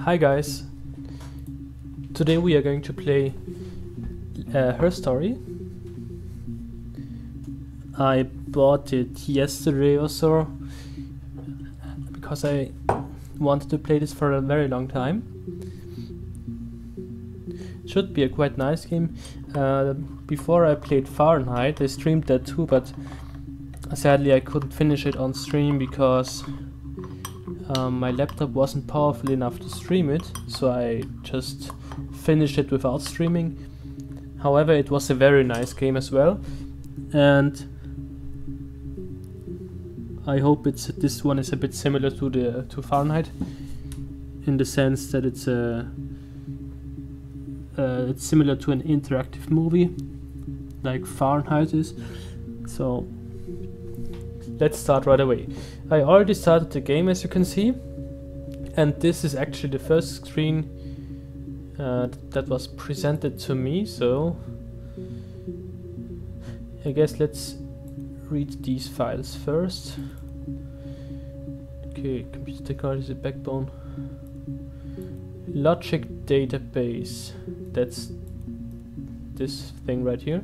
Hi guys, today we are going to play Her Story. I bought it yesterday or so because I wanted to play this for a very long time. Should be a quite nice game. Before I played Fahrenheit, I streamed that too, but sadly I couldn't finish it on stream because my laptop wasn't powerful enough to stream it, so I just finished it without streaming. However, it was a very nice game as well, and I hope this one is a bit similar to Fahrenheit, in the sense that it's similar to an interactive movie, like Fahrenheit is. So let's start right away. I already started the game, as you can see, and this is actually the first screen that was presented to me, so I guess let's read these files first. Okay, computer technology is a backbone. Logic database, that's this thing right here,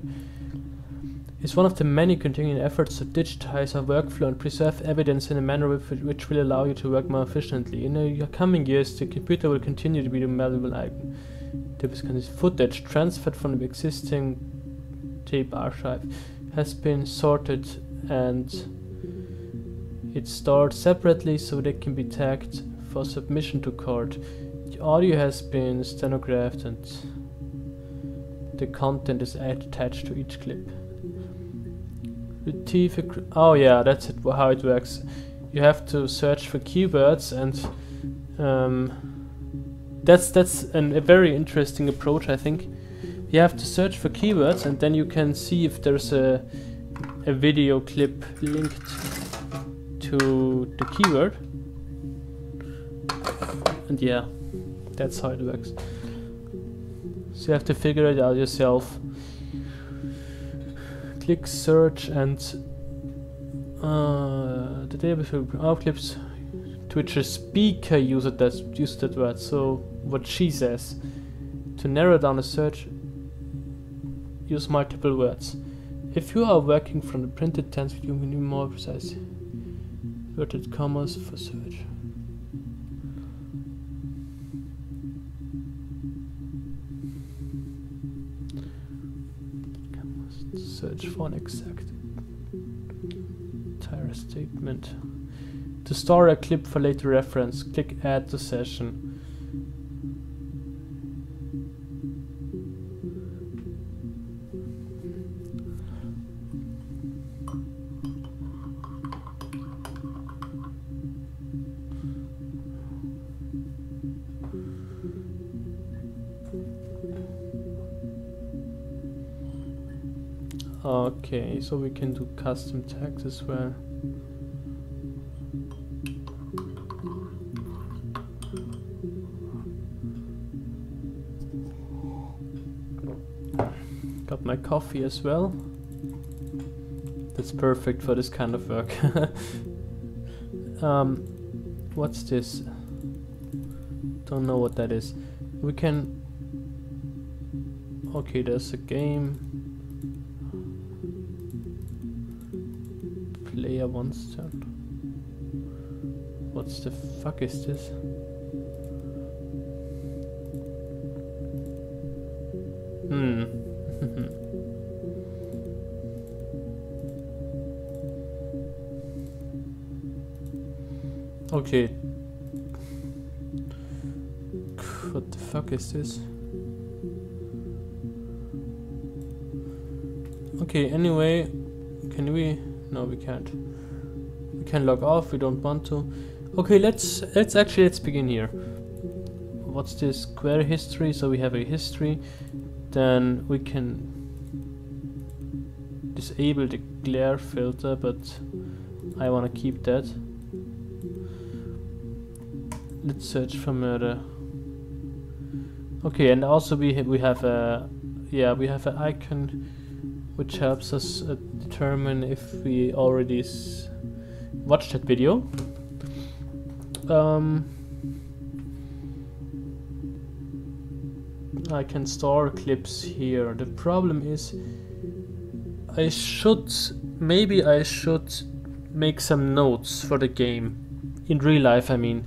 is one of the many continuing efforts to digitize our workflow and preserve evidence in a manner which will allow you to work more efficiently. In the coming years, the computer will continue to be the valuable item. This footage transferred from the existing tape archive has been sorted and it's stored separately so they can be tagged for submission to court. The audio has been stenographed and the content is attached to each clip. Oh yeah, that's it, how it works. You have to search for keywords, and that's a very interesting approach, I think. You have to search for keywords, and then you can see if there's a video clip linked to the keyword. And yeah, that's how it works. So you have to figure it out yourself. Click search, and the database will clips to which a speaker used that word, so what she says. To narrow down a search, use multiple words. If you are working from the printed text, you can be more precise. Inverted commas for search. Search for an exact entire statement. To store a clip for later reference, click add to session. Okay, so we can do custom tags as well. Got my coffee as well. That's perfect for this kind of work. What's this? Don't know what that is. We can... Okay, there's a game. Player wants turn. What's the fuck is this? Okay. What the fuck is this? Okay, anyway, can we... No, we can't. We can log off, we don't want to. Okay, let's begin here. What's this? Query history, so we have a history. Then we can disable the glare filter, but I want to keep that. Let's search for murder. Okay, and also we have a an icon which helps us determine if we already watched that video. I can store clips here. The problem is maybe I should make some notes for the game. In real life, I mean.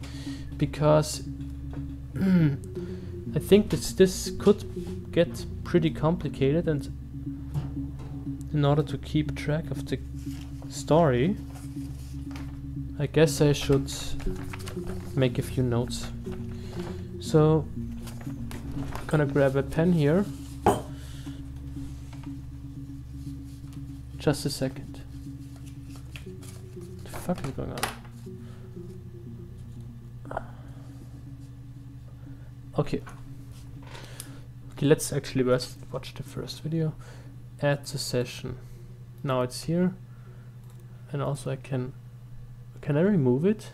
Because I think this could get pretty complicated, and in order to keep track of the story, I guess I should make a few notes. So, I'm gonna grab a pen here. Just a second. What the fuck is going on? Okay. Okay, let's actually watch the first video. Add the session. Now it's here. And also I can I remove it?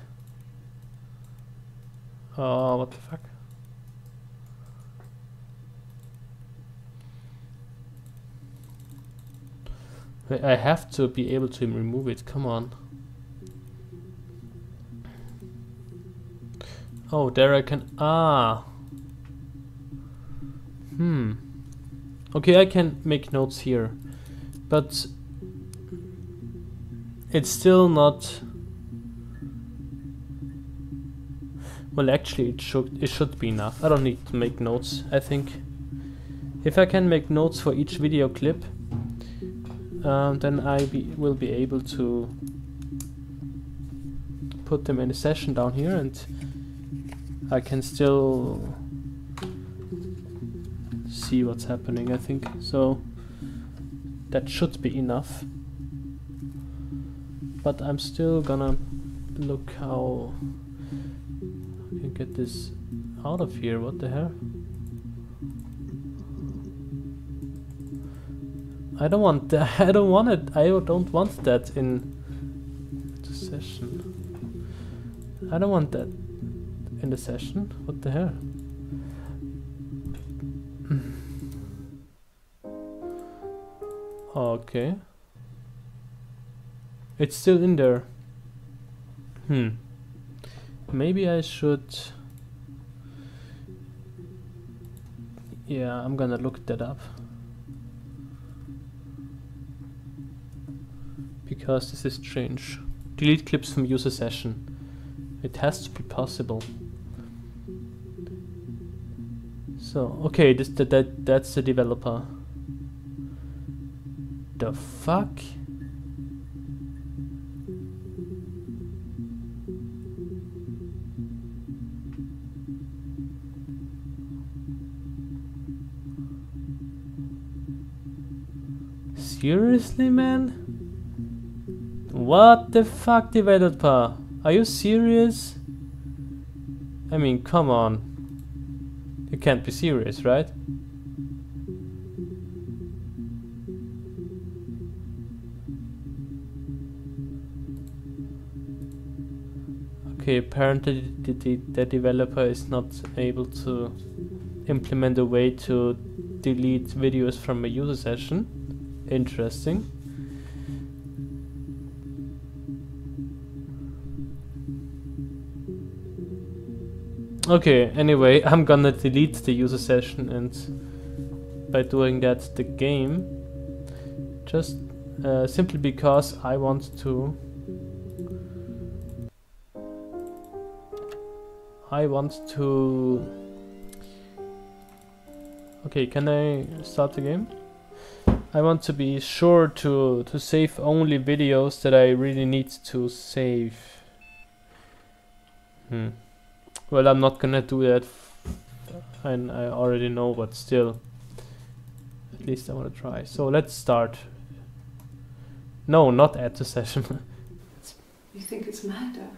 Oh, what the fuck? Wait, I have to be able to remove it, come on. Oh, there I can, Okay, I can make notes here, but it's still not. Well, actually, it should be enough. I don't need to make notes. I think if I can make notes for each video clip, then I will be able to put them in a session down here, and I can still see what's happening, I think. So that should be enough. But I'm still gonna look how I can get this out of here. What the hell? I don't want that. I don't want it. I don't want that in the session. I don't want that in the session. What the hell? Okay. It's still in there. Maybe I should... Yeah, I'm gonna look that up. Because this is strange. Delete clips from user session. It has to be possible. So, okay, that's the developer. The fuck? Seriously, man? What the fuck, developer? Are you serious? I mean, come on. You can't be serious, right? Okay, apparently the developer is not able to implement a way to delete videos from a user session. Interesting. Okay, anyway, I'm gonna delete the user session, and by doing that the game, just simply because I want to okay, can I start the game? I want to be sure to save only videos that I really need to save. Well, I'm not gonna do that, and I already know, but still, at least I want to try. So let's start. No, not add to session. You think it's murder?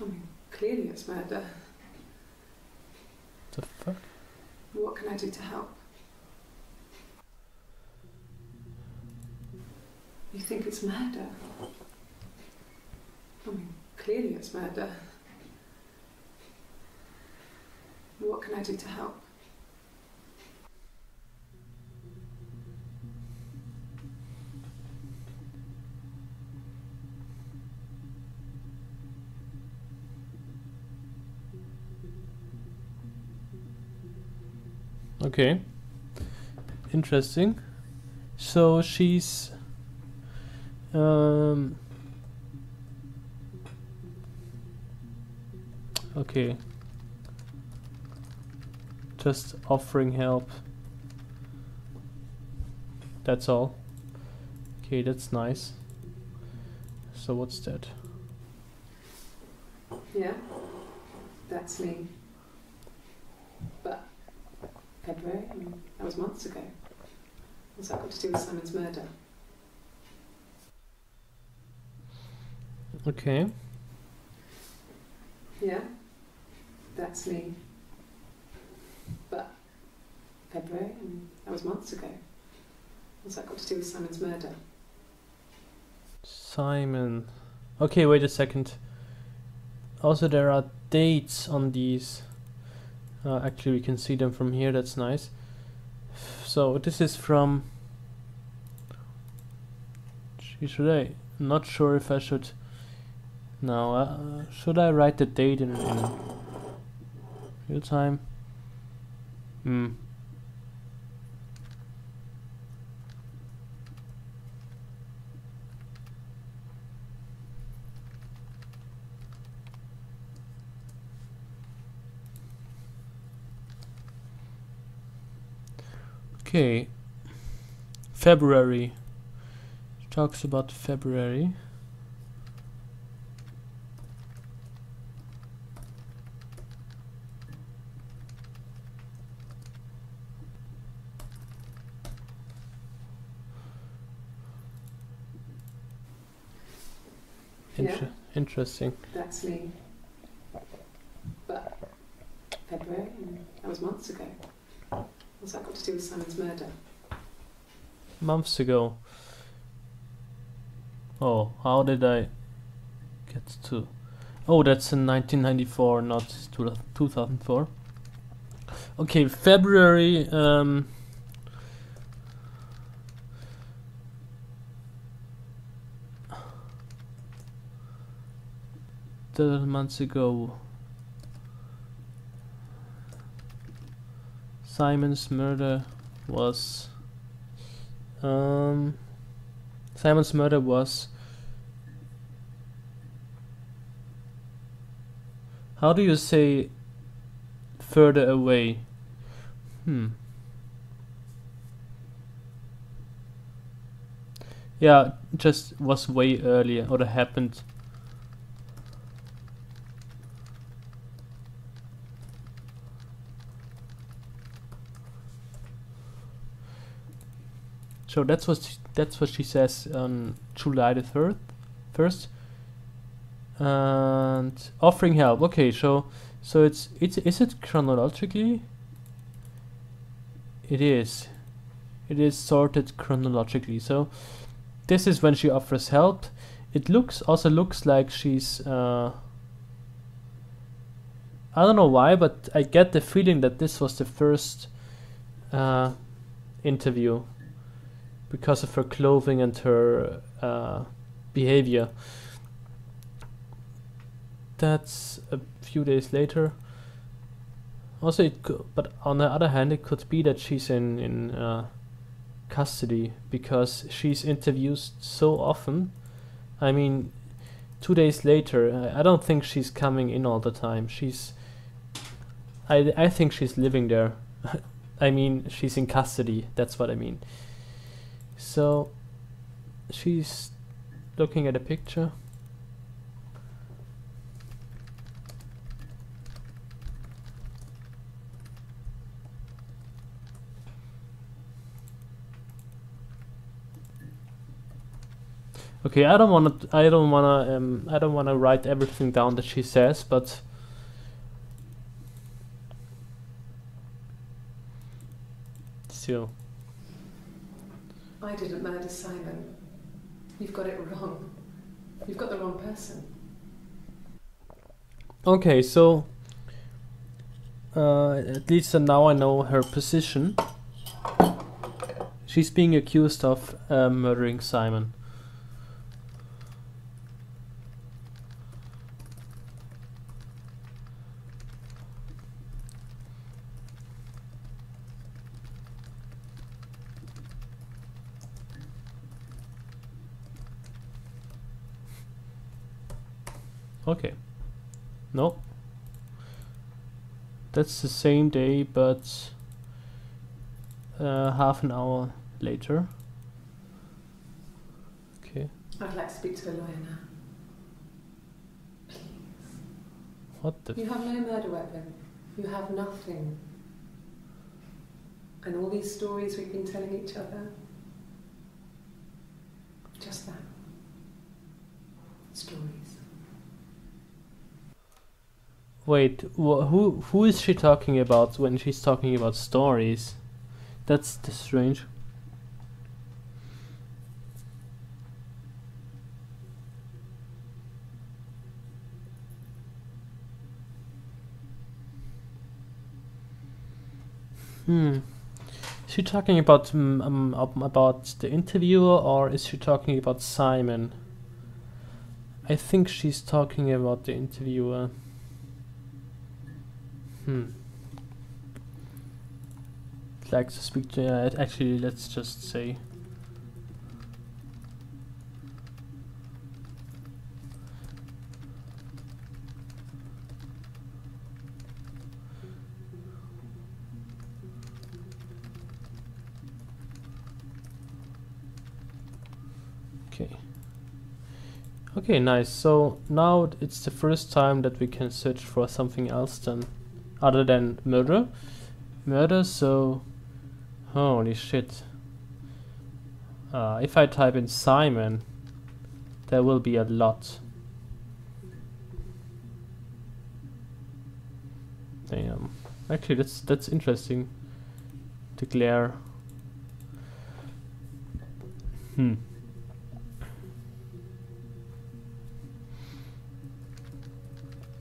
I mean, clearly it's murder. The fuck? What can I do to help? You think it's murder? I mean, clearly it's murder. What can I do to help? Okay. Interesting. So she's okay. Just offering help. That's all. Okay, that's nice. So what's that? Yeah, that's me. But February, that was months ago. What's that got to do with Simon's murder? Okay. Yeah, that's me. But February, that was months ago. What's that got to do with Simon's murder? Simon. Okay, wait a second. Also, there are dates on these. Actually, we can see them from here. That's nice. So this is from. Should I? Not sure if I should. No. Should I write the date in real time? Okay. February. Talks about February. Yeah, Interesting. that's me. But February, that was months ago. What's that got to do with Simon's murder? Months ago. Oh, how did I get to... Oh, that's in 1994, not 2004. Okay, February... 12 months ago. Simon's murder was... Simon's murder was... How do you say further away? Yeah, just was way earlier, or it happened. So that's what she says on July the 1st. And offering help. Okay, so is it chronologically? It is. It is sorted chronologically. So this is when she offers help. It also looks like she's I don't know why, but I get the feeling that this was the first interview because of her clothing and her behavior. That's a few days later. Also, but on the other hand, it could be that she's in custody because she's interviewed so often. I mean, 2 days later, I don't think she's coming in all the time. I think she's living there. I mean, she's in custody. That's what I mean. So, she's looking at a picture. Okay, I don't wanna write everything down that she says, but still. I didn't murder Simon. You've got it wrong. You've got the wrong person. Okay, so at least now I know her position. She's being accused of murdering Simon. Okay. No. That's the same day, but half an hour later. Okay. I'd like to speak to a lawyer now. Please. What the? You have no murder weapon. You have nothing. And all these stories we've been telling each other. Just that. Stories. Wait, who is she talking about when she's talking about stories? That's strange. Is she talking about the interviewer, or is she talking about Simon? I think she's talking about the interviewer. I'd like to speak to. Actually, let's just say. Okay, nice. So now it's the first time that we can search for something else then, other than murder. So holy shit. If I type in Simon, there will be a lot. Damn. Actually, that's interesting. Declare.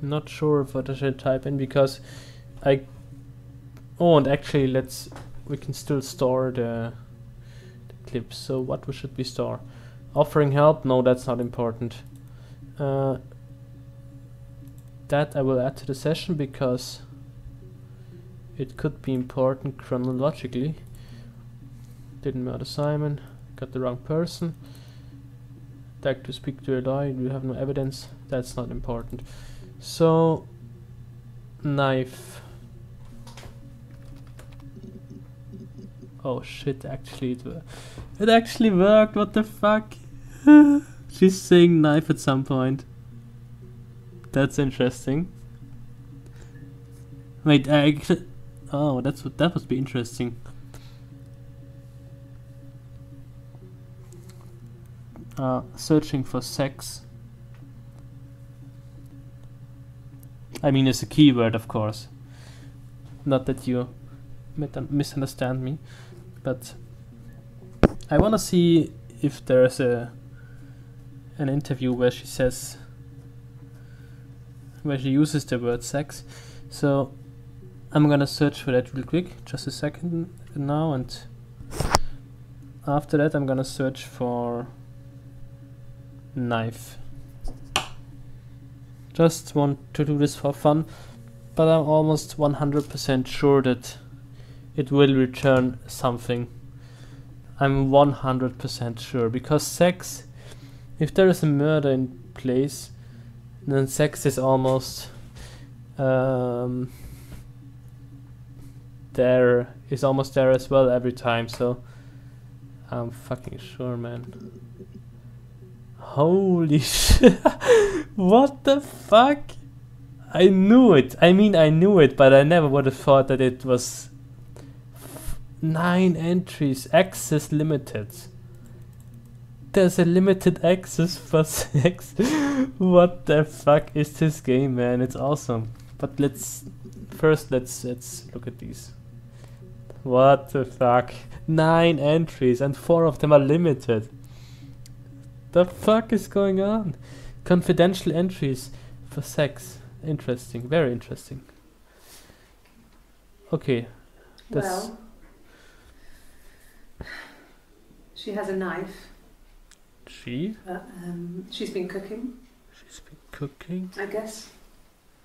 Not sure what I should type in because and actually we can still store the clips. So what should we store? Offering help? No, that's not important. That I will add to the session because it could be important chronologically. Didn't murder Simon, got the wrong person. Like to speak to a lawyer, we have no evidence. That's not important. So, knife. Oh shit, actually it actually worked, what the fuck? She's saying knife at some point. That's interesting. Wait, oh, that must be interesting. Searching for sex. I mean, it's a keyword, of course. Not that you misunderstand me, but I want to see if there's an interview where she uses the word sex. So I'm gonna search for that real quick, just a second now, and after that I'm gonna search for knife. Just want to do this for fun, but I'm almost 100% sure that it will return something. I'm 100% sure, because sex, if there is a murder in place, then sex is almost there as well every time, so I'm fucking sure, man. Holy shit. What the fuck? I knew it. I mean, I knew it, but I never would have thought that it was 9 entries, access limited. There's a limited access for sex. What the fuck is this game, man? It's awesome. But let's look at these. What the fuck? 9 entries and 4 of them are limited. The fuck is going on? Confidential entries for sex. Interesting, very interesting. Okay. Well, she has a knife. She? She's been cooking. She's been cooking? I guess.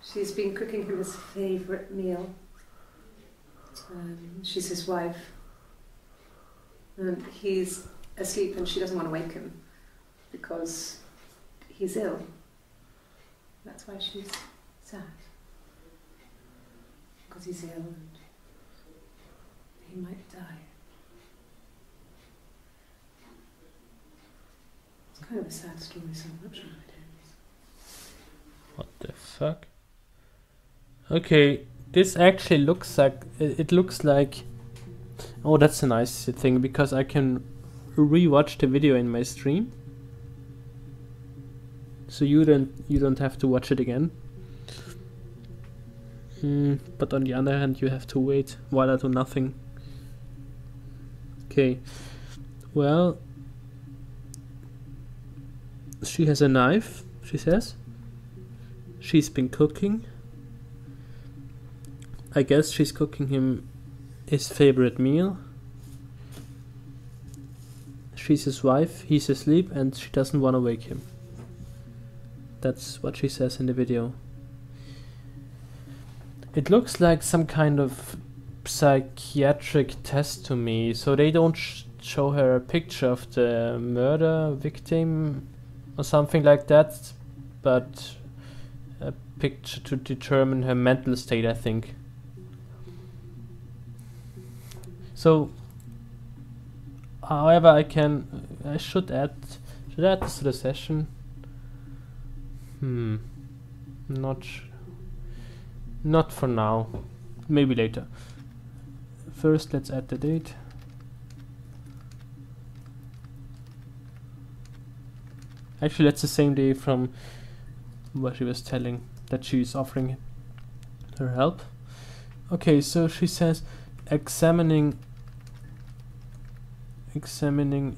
She's been cooking him his favourite meal. She's his wife. And he's asleep and she doesn't want to wake him because he's ill. That's why she's sad. Because he's ill and he might die. It's kind of a sad story, so I'm not sure it is. What the fuck? Okay, this actually looks like it looks like. Oh, that's a nice thing because I can rewatch the video in my stream, so you don't have to watch it again. But on the other hand, you have to wait while I do nothing. Okay, well, she has a knife, she says. She's been cooking. I guess she's cooking him his favorite meal. She's his wife, he's asleep, and she doesn't want to wake him. That's what she says in the video. It looks like some kind of psychiatric test to me. So they don't show her a picture of the murder victim or something like that, but a picture to determine her mental state, I think. So, however, I should add this to the session. Not for now. Maybe later. First, let's add the date. Actually, that's the same day from where she was telling that she's offering her help. Okay, so she says examining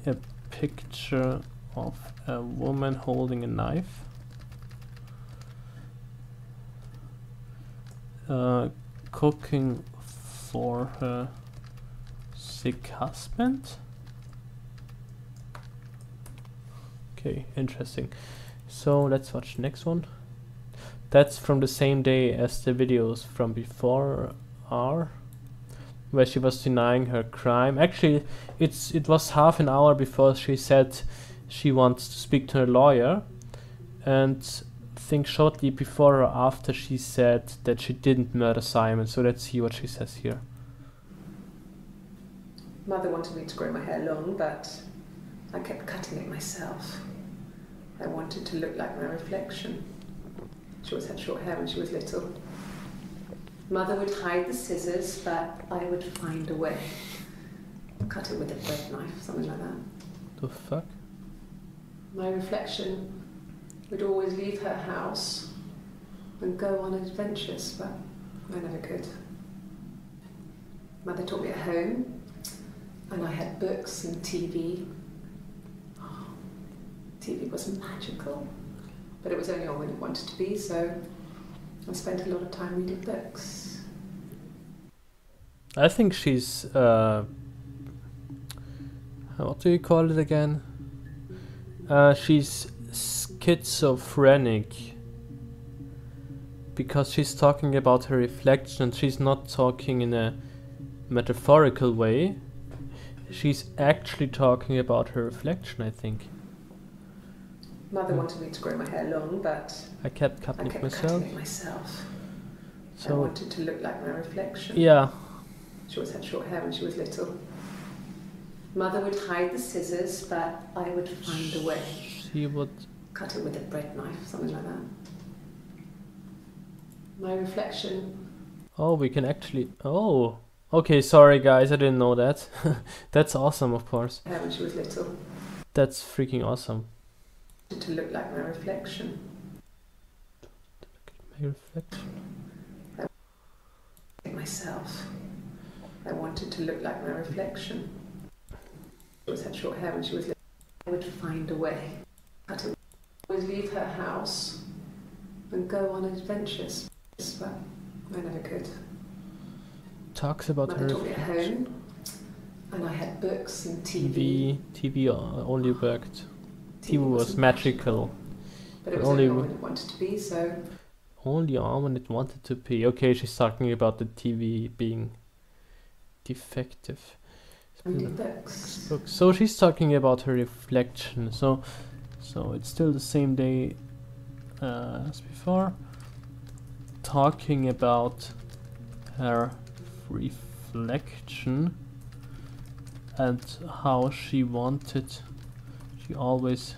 a picture of a woman holding a knife. Cooking for her sick husband. Okay, interesting. So let's watch the next one. That's from the same day as the videos from before are, where she was denying her crime. Actually, it was half an hour before she said she wants to speak to her lawyer, and I think shortly before or after she said that she didn't murder Simon. So let's see what she says here. Mother wanted me to grow my hair long, but I kept cutting it myself. I wanted to look like my reflection. She always had short hair when she was little. Mother would hide the scissors, but I would find a way. Cut it with a bread knife, something like that. The fuck? My reflection would always leave her house and go on adventures, but I never could. Mother taught me at home, and I had books and TV. TV was magical, but it was only on when it wanted to be, so I spent a lot of time reading books. I think she's what do you call it again? She's schizophrenic, because she's talking about her reflection. She's not talking in a metaphorical way. She's actually talking about her reflection, I think. Mother wanted me to grow my hair long, but I kept cutting it myself. So I wanted to look like my reflection. Yeah. She always had short hair when she was little. Mother would hide the scissors, but I would find a way. She would cut it with a bread knife, something like that. My reflection. Oh, we can actually. Oh, okay. Sorry, guys, I didn't know that. That's awesome, of course. Hair when she was little. That's freaking awesome. To look like my reflection. My reflection. Myself. I wanted to look like my reflection. She always had short hair when she was little. I would find a way. Cut it. Always leave her house and go on adventures, but I never could. Talks about Mother her taught me at home, and I had books and TV. TV only worked. TV was magical. But it was only on when it wanted to be, so. Only on when it wanted to be. Okay, she's talking about the TV being defective. Books. So she's talking about her reflection. So it's still the same day as before, talking about her reflection and how she always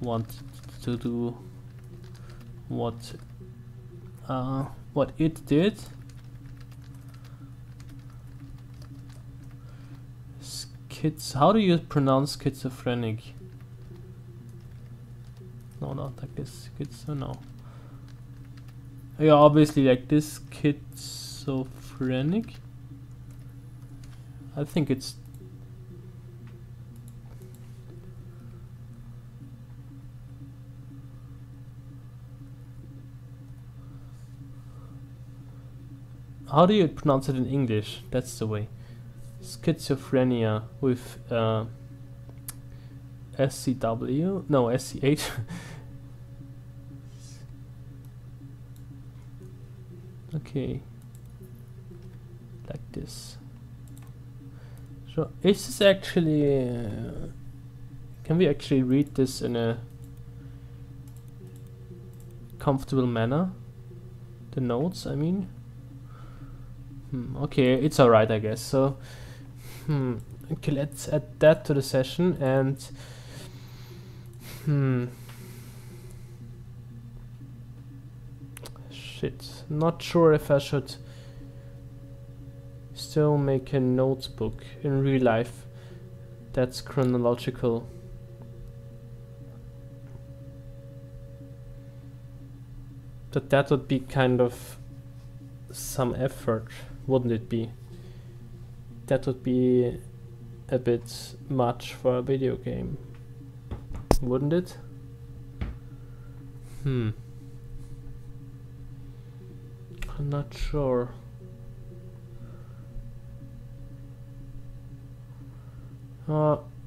wanted to do what it did. How do you pronounce schizophrenic? No, not like this. No. Yeah, obviously like this, schizophrenic. I think it's how do you pronounce it in English? That's the way. Schizophrenia with SCW? No, SCH. Okay. Like this. So, is this actually... can we actually read this in a comfortable manner? The notes, I mean? Okay, it's alright, I guess. So, okay, let's add that to the session and shit, not sure if I should still make a notebook in real life that's chronological. But that would be kind of some effort, wouldn't it be? That would be a bit much for a video game, wouldn't it? I'm not sure.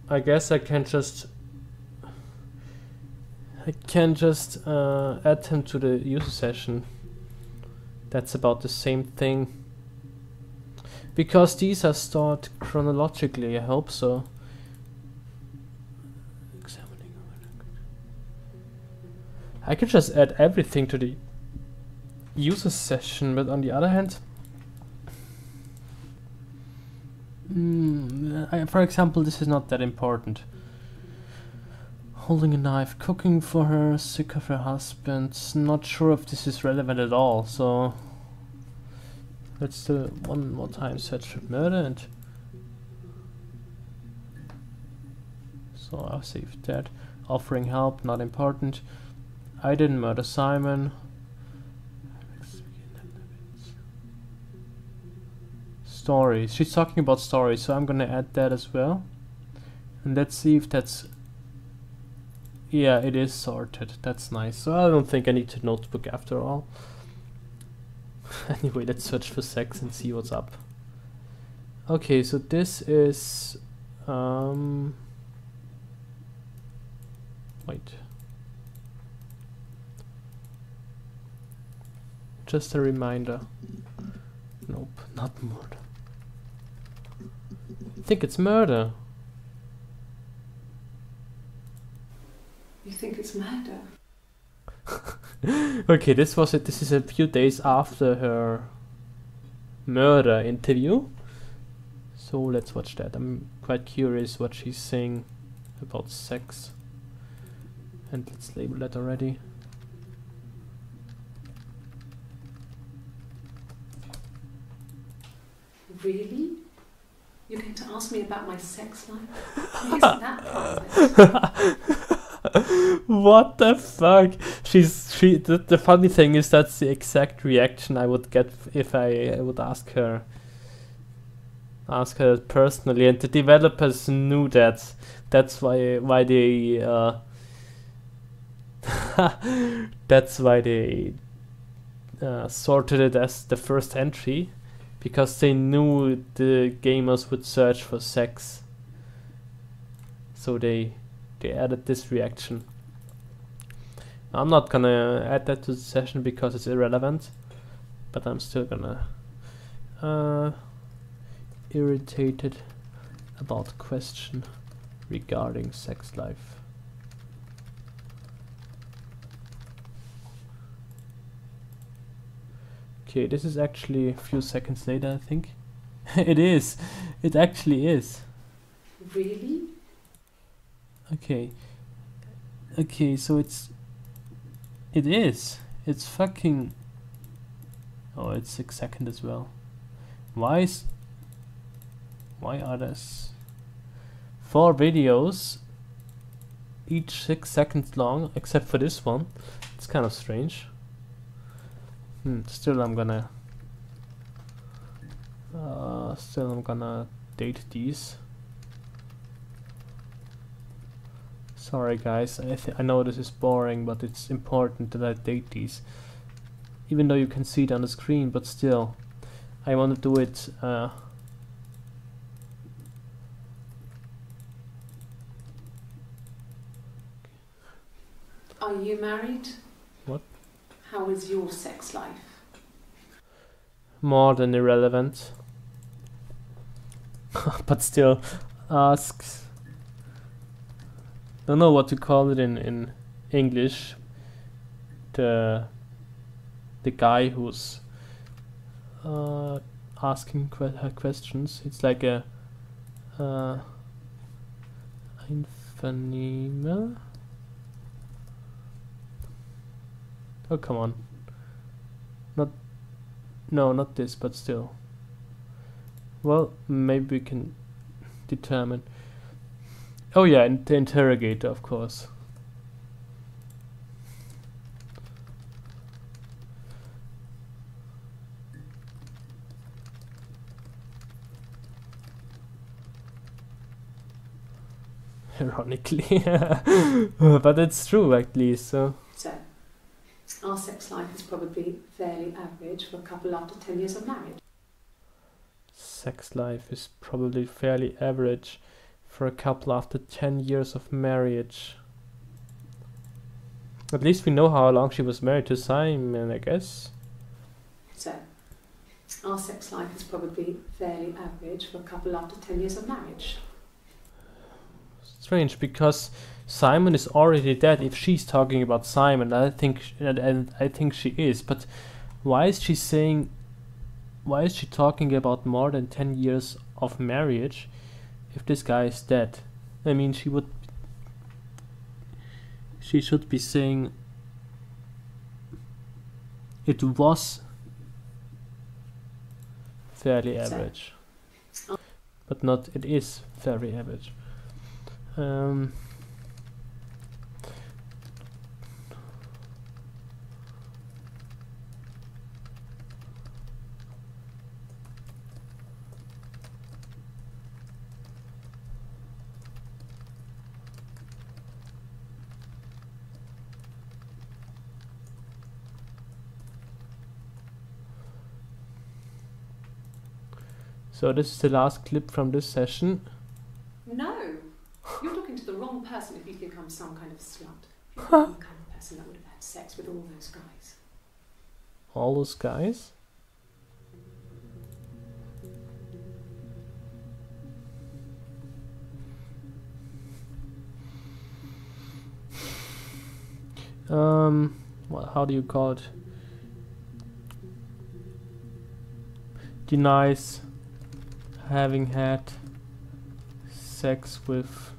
I guess I can just add him to the user session. That's about the same thing. Because these are stored chronologically, I hope so. I could just add everything to the user session, but on the other hand, for example, this is not that important. Holding a knife, cooking for her, sick of her husband. Not sure if this is relevant at all, so let's do one more time. Search for murder, and so I'll save that. Offering help, not important. I didn't murder Simon. Stories. She's talking about stories, so I'm gonna add that as well. And let's see if that's... yeah, it is sorted. That's nice. So I don't think I need a notebook after all. Anyway, let's search for sex and see what's up. Okay, so this is... wait. Just a reminder. Nope, not murder. I think it's murder. You think it's murder? Okay, this was it. This is a few days after her murder interview. So let's watch that. I'm quite curious what she's saying about sex. And let's label that already. Really? You're going to ask me about my sex life? Isn't that private? What the fuck? The funny thing is that's the exact reaction I would get if I would ask her personally, and the developers knew that. That's why they that's why they sorted it as the first entry, because they knew the gamers would search for sex. So they added this reaction. I'm not gonna add that to the session because it's irrelevant, but I'm still gonna irritated about question regarding sex life. Okay, this is actually a few seconds later, I think. It is. It actually is. Really? Okay. Okay, so it is. It's fucking... Oh, it's 6 seconds as well. Why are there 4 videos, each 6 seconds long, except for this one? It's kind of strange. Still I'm gonna date these. Sorry guys, I know this is boring, but it's important that I date these. Even though you can see it on the screen, but still, I want to do it Are you married? What? How is your sex life? more than irrelevant. But still asks. Don't know what to call it in English. The guy who's asking questions. It's like a Einvernehmer. Oh, come on. No, not this, but still. Well, maybe we can determine. Oh yeah, and the interrogator, of course. Ironically. But it's true, at least, so. So, our sex life is probably fairly average for a couple after 10 years of marriage. Sex life is probably fairly average for a couple after 10 years of marriage. At least we know how long she was married to Simon, I guess. So, our sex life is probably fairly average for a couple after 10 years of marriage. Strange, because Simon is already dead. If she's talking about Simon, I think and I think she is. But why is she saying? Why is she talking about more than 10 years of marriage if this guy is dead? I mean, she should be saying it was fairly average, but not it is very average. So this is the last clip from this session. No, you're talking to the wrong person if you think I'm some kind of slut. You're the kind of person that would have had sex with all those guys. All those guys? Well, how do you call it? Denies having had sex with.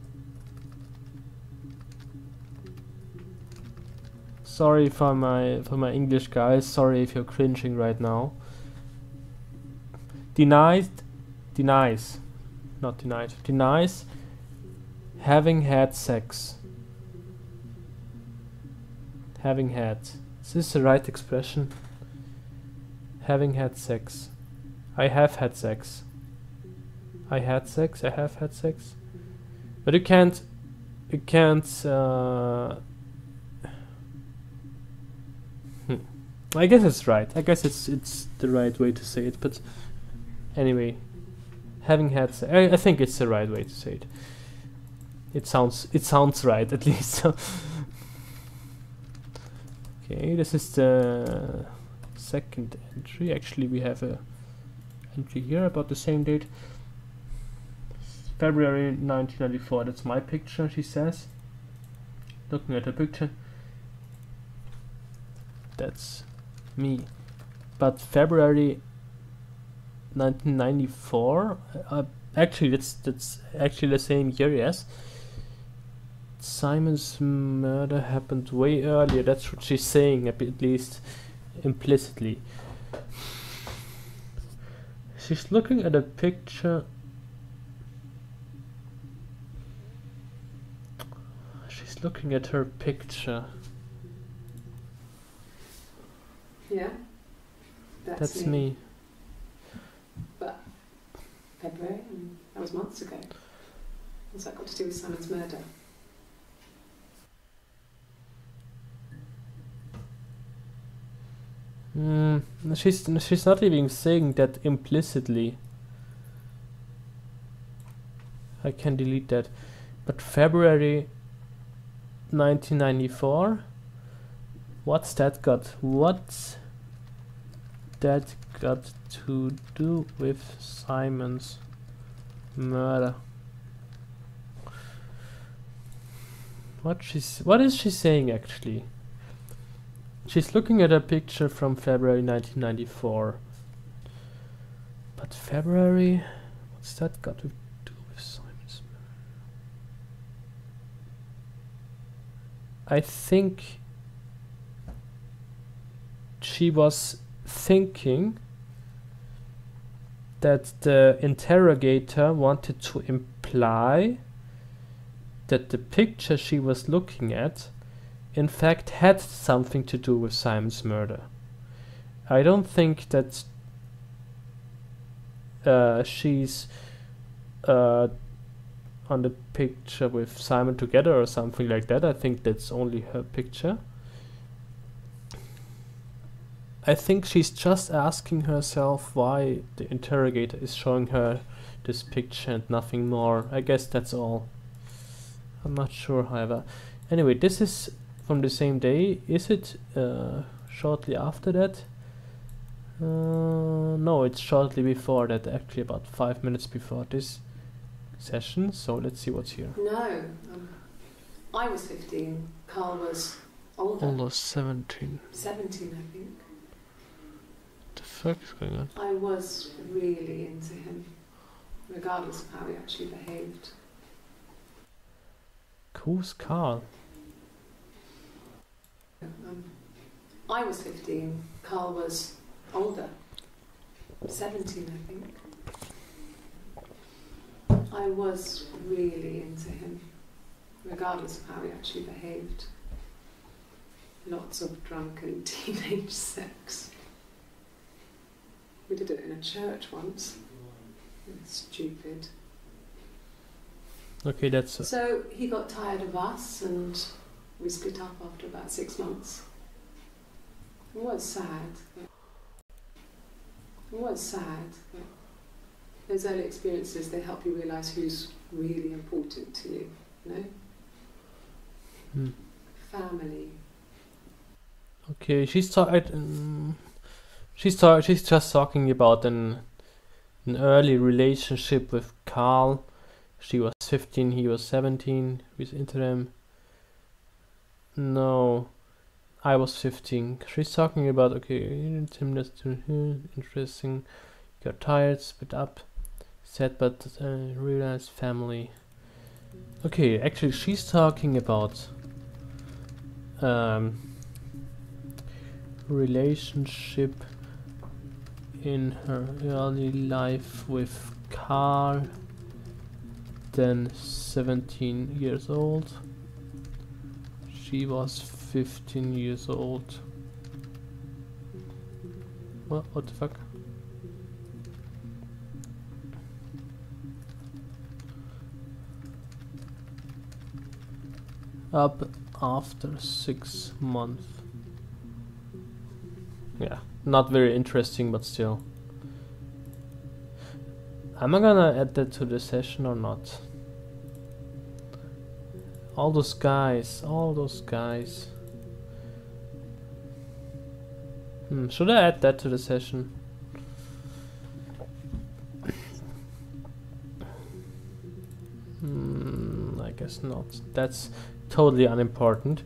Sorry for my English guys, sorry if you're cringing right now. Denies having had sex. Having had. Is this the right expression? Having had sex. I have had sex. I had sex, I have had sex. But you can't I guess it's right. I guess it's the right way to say it, but anyway, having had sex, I think it's the right way to say it. It sounds right at least. Okay, this is the second entry. Actually, we have a entry here about the same date. February 1994. That's my picture, she says. Looking at her picture. That's me. but February 1994. Actually, that's actually the same year. Yes. Simon's murder happened way earlier. That's what she's saying, at least implicitly. She's looking at a picture. She's looking at her picture. Yeah, That's me. But February, that was months ago. What's that got to do with Simon's murder? She's not even saying that implicitly. I can delete that. But February 1994. What's that got to do with Simon's murder? What is she saying actually? She's looking at a picture from February 1994. But February, what's that got to do with Simon's murder? I think she was thinking that the interrogator wanted to imply that the picture she was looking at in fact had something to do with Simon's murder. I don't think that she's on the picture with Simon together or something like that. I think that's only her picture. I think she's just asking herself why the interrogator is showing her this picture and nothing more. I guess that's all. I'm not sure, however. Anyway, this is from the same day. Is it shortly after that? No, it's shortly before that, actually about 5 minutes before this session. So let's see what's here. No, I was 15. Carl was older. Almost 17. 17, I think. What the fuck is going on? I was really into him, regardless of how he actually behaved. Who's Carl? I was 15. Carl was older. 17, I think. I was really into him, regardless of how he actually behaved. Lots of drunken teenage sex. We did it in a church once. It was stupid. Okay, that's... So he got tired of us and we split up after about 6 months. It was sad. It was sad. But those early experiences, they help you realise who's really important to you, you know? Family. Okay, she's just talking about an early relationship with Carl. She was 15, he was 17 with interim. No, I was 15. She's talking about, okay, interesting. Got tired, split up, sad but realized family. Okay, actually she's talking about relationship in her early life with Carl, then 17 years old. She was 15 years old. What the fuck? Up after 6 months. Yeah, not very interesting, but still. Am I gonna add that to the session or not? All those guys. Should I add that to the session? I guess not. That's totally unimportant.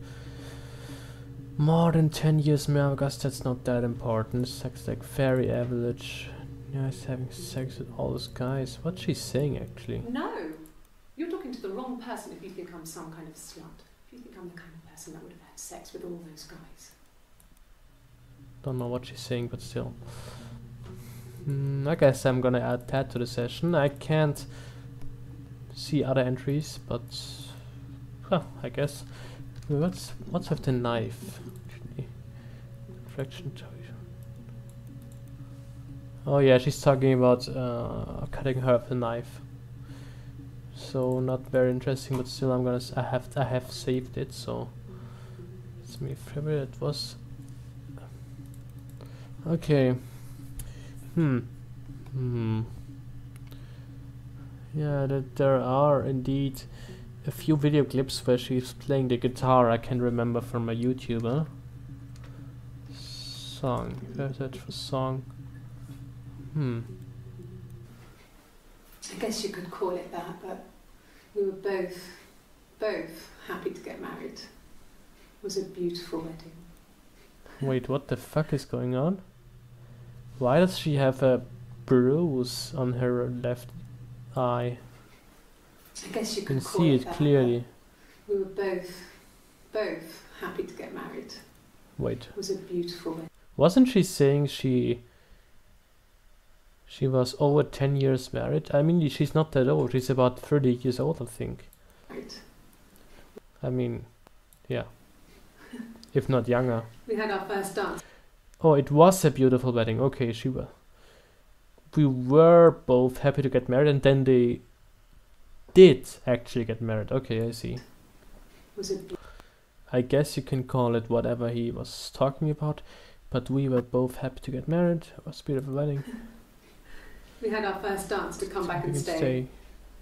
More than 10 years married, I guess that's not that important. Sex like very average. Yeah, he's having sex with all those guys. What's she saying actually? No, you're talking to the wrong person if you think I'm some kind of slut. If you think I'm the kind of person that would have had sex with all those guys. Don't know what she's saying, but still. I guess I'm gonna add that to the session. I can't see other entries, but well, I guess. What's with the knife? Actually, fraction choice. Oh yeah, she's talking about cutting her with a knife. So not very interesting, but still, I'm gonna. I have saved it, so it's my favorite. It was okay. Yeah, that there are indeed a few video clips where she's playing the guitar. I can remember from a YouTuber. Song. If I search for song. I guess you could call it that, but we were both happy to get married. It was a beautiful wedding. Wait, what the fuck is going on? Why does she have a bruise on her left eye? I guess you You can could call see it it that, clearly. but we were both happy to get married. Wait, It was a beautiful wedding. wasn't she saying she was over 10 years married? I mean, she's not that old. She's about 30 years old, I think. I mean, yeah. If not younger. We had our first dance. Oh, it was a beautiful wedding. Okay, we were both happy to get married, and then they did actually get married. Okay, I see. I guess you can call it whatever he was talking about, but we were both happy to get married. It was a beautiful wedding. We had our first dance to come back and stay. I'm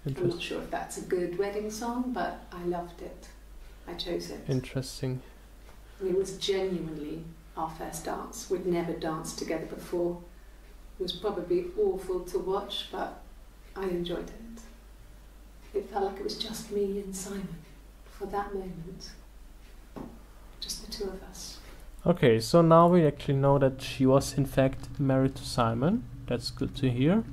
Interesting. not sure if that's a good wedding song, but I loved it. I chose it. Interesting. I mean, it was genuinely our first dance. We'd never danced together before. It was probably awful to watch, but I enjoyed it. It felt like it was just me and Simon for that moment. Just the two of us. Okay, so now we actually know that she was in fact married to Simon. That's good to hear.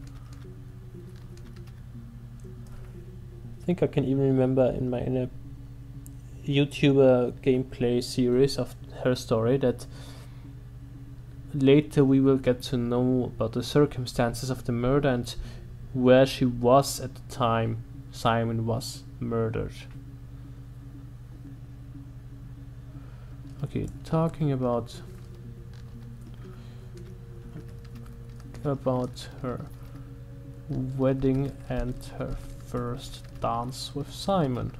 I think I can even remember in a YouTuber gameplay series of her story that later we will get to know about the circumstances of the murder and where she was at the time Simon was murdered. Okay, talking about her wedding and her first dance with Simon.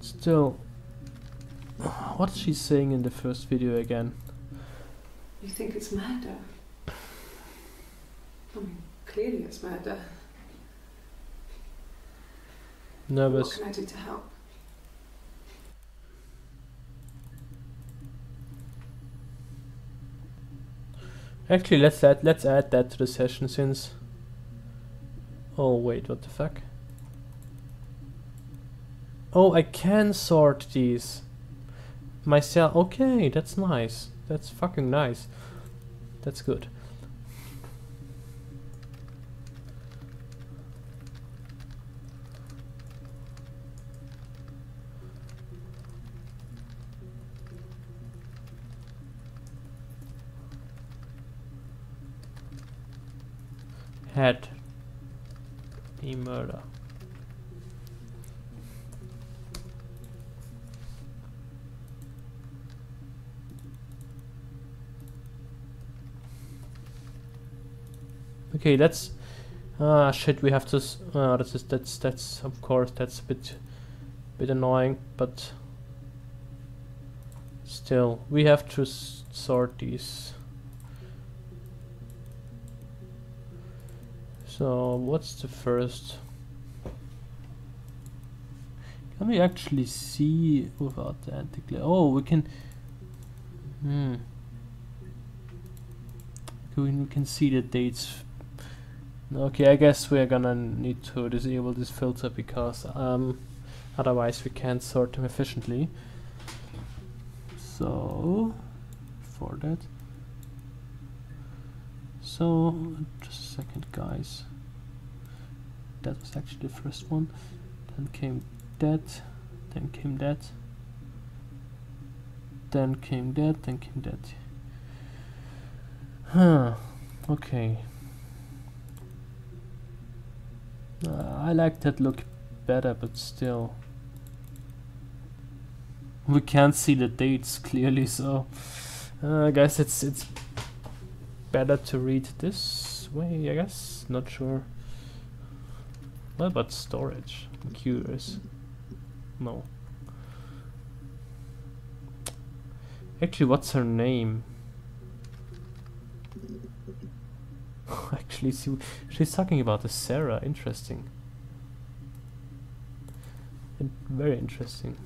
Still, what's she saying in the first video again? You think it's murder? I mean, clearly it's murder. Nervous. What can I do to help? Actually, let's add that to the session since. Oh wait, what the fuck? Oh, I can sort these myself. Okay, that's nice. That's fucking nice. That's good. Had a murder. Okay, that's shit. We have to. That's of course that's a bit annoying, but still we have to sort these. So what's the first? Can we actually see without the anti-glare? Oh, we can. We can see the dates. Okay, I guess we're gonna need to disable this filter because Otherwise we can't sort them efficiently. So, for that. So, just a second guys. That was actually the first one. Then came that. Then came that. Then came that. Then came that. Huh. Okay. I like that look better, but still. We can't see the dates clearly, so I guess it's better to read this way, I guess. Not sure. What about storage? I'm curious. No. Actually, what's her name? Actually, she's talking about the Sarah. Interesting. Very interesting.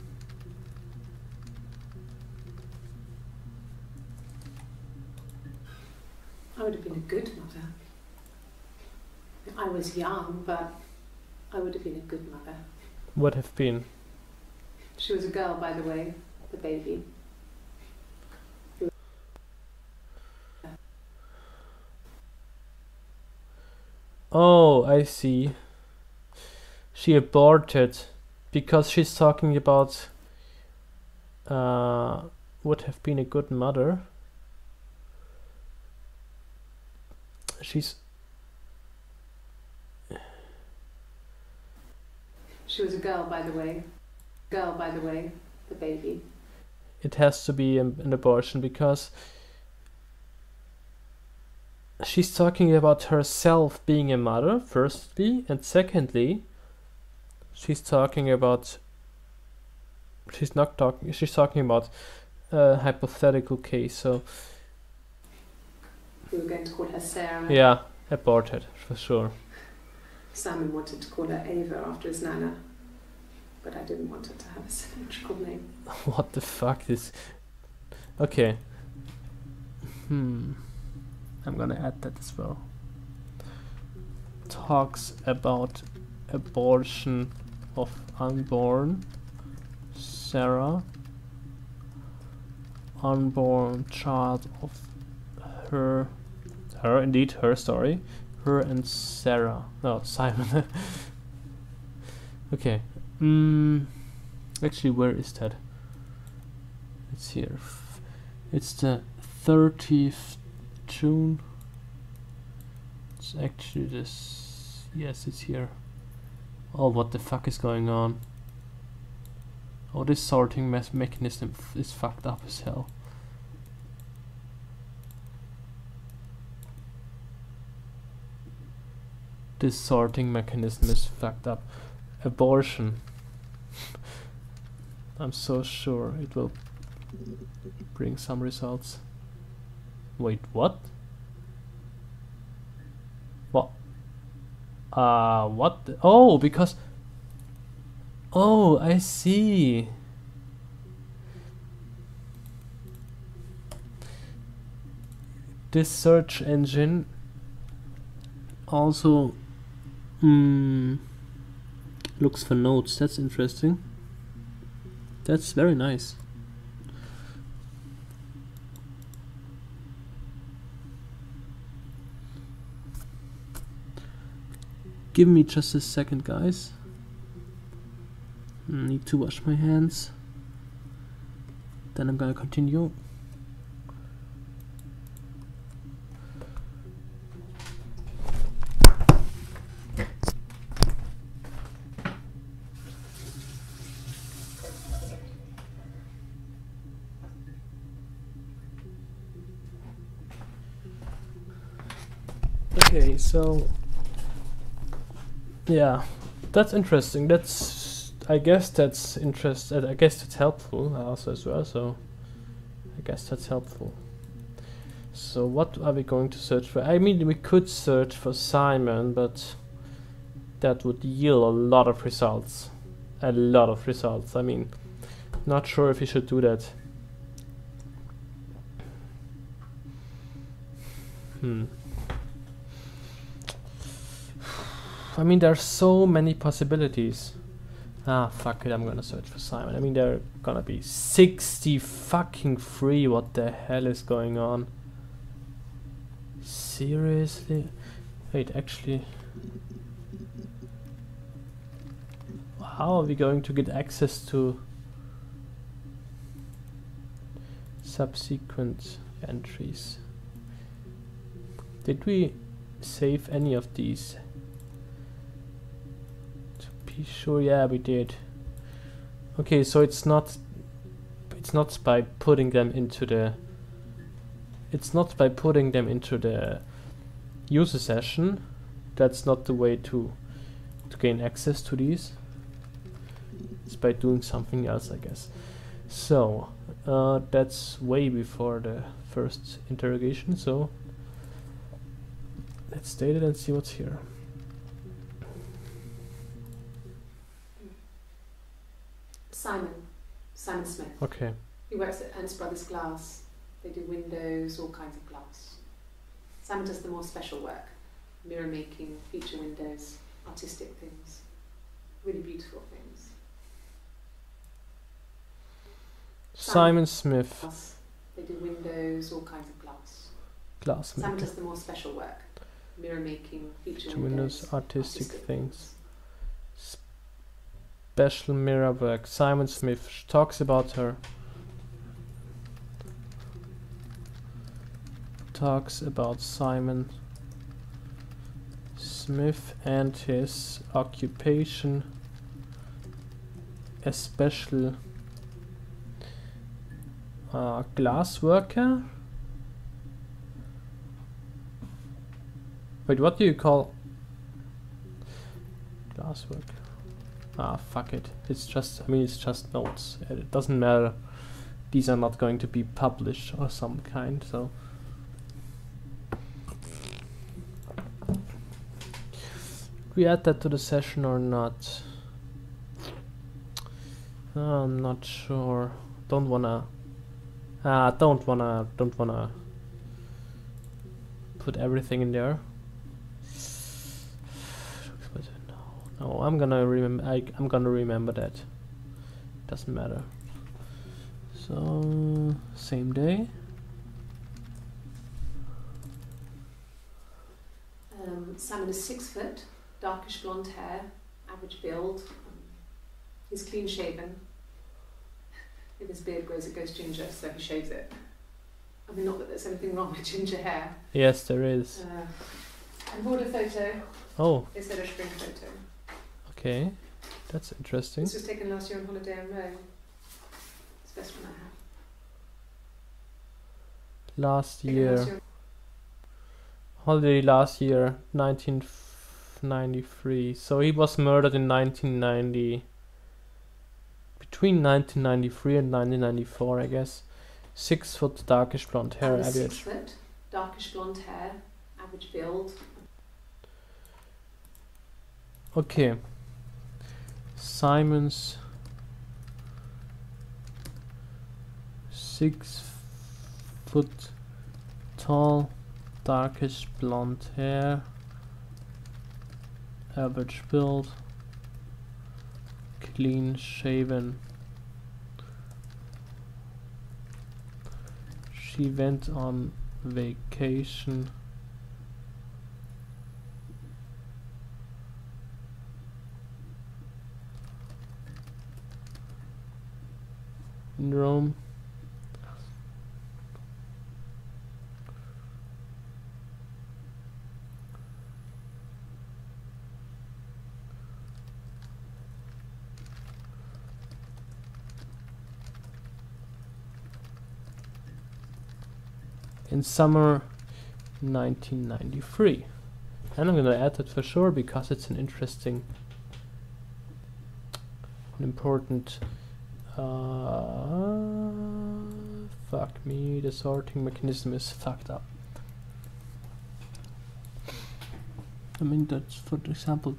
I would have been a good mother. I was young, but I would have been a good mother. Would have been? She was a girl, by the way, the baby. Oh, I see. She aborted because she's talking about would have been a good mother. She was a girl, by the way. Girl, by the way, the baby. It has to be an abortion because she's talking about herself being a mother, firstly, and secondly, she's talking about she's talking about a hypothetical case, so we were going to call her Sarah. Yeah, aborted, for sure. Simon wanted to call her Ava after his nana, but I didn't want her to have a symmetrical name. What the fuck is... Okay. I'm gonna add that as well. Talks about abortion of unborn Sarah, unborn child of her indeed, her story, her and Sarah, no, Simon. Okay, actually, where is that? It's here. It's the 30th June. It's actually this. Yes, it's here. Oh, what the fuck is going on? Oh, this sorting mechanism is fucked up as hell. This sorting mechanism is fucked up. Abortion. I'm so sure it will bring some results. Wait, what? What? What? Oh, because... Oh, I see. This search engine also looks for notes. That's interesting. That's very nice. Give me just a second, guys. Need to wash my hands. Then I'm gonna continue. Okay, so yeah, that's interesting. That's, I guess that's interesting. I guess that's helpful also as well. So I guess that's helpful. So what are we going to search for? I mean, we could search for Simon, but that would yield a lot of results. A lot of results. I mean, not sure if we should do that. I mean, there are so many possibilities. Ah, fuck it, I'm gonna search for Simon. I mean, there are gonna be 60 fucking free. What the hell is going on? Seriously? Wait, actually... How are we going to get access to subsequent entries? Did we save any of these? To be sure, yeah, we did. Okay, so it's not by putting them into the user session. That's not the way to gain access to these. It's by doing something else, I guess. So that's way before the first interrogation, so let's date it and see what's here. Simon Smith. Okay. He works at Ernst Brothers Glass. They do windows, all kinds of glass. Simon does the more special work, mirror making, feature windows, artistic things, really beautiful things. Simon Smith. They do windows, all kinds of glass. Glass Simon maker. does the more special work, mirror making, feature Windows, windows, artistic things. Special mirror work. Simon Smith talks about her. Talks about Simon Smith and his occupation as special glass worker. Wait, what do you call glass worker? Ah, fuck it. It's just, I mean, it's just notes. It doesn't matter. These are not going to be published or some kind, so. We add that to the session or not? I'm not sure. Don't wanna put everything in there. No, I'm gonna remember. I'm gonna remember that. Doesn't matter. So same day. Simon is 6 foot, darkish blonde hair, average build. He's clean shaven. If his beard grows, it goes ginger, so he shaves it. I mean, not that there's anything wrong with ginger hair. Yes, there is. And bought a photo. Oh. They said a spring photo. Okay, that's interesting. This was taken last year on holiday in Rome. It's the best one I have. Last year. Holiday last year, 1993. So he was murdered in 1990. Between 1993 and 1994, I guess. 6 foot, darkish blonde hair, average. 6 foot, darkish blonde hair, average build. Okay. Simon's 6 foot tall, darkish blonde hair, average build, clean shaven. She went on vacation in Rome. In summer 1993. And I'm gonna add that for sure because it's an interesting, an important fuck me, the sorting mechanism is fucked up. I mean, that's, for example,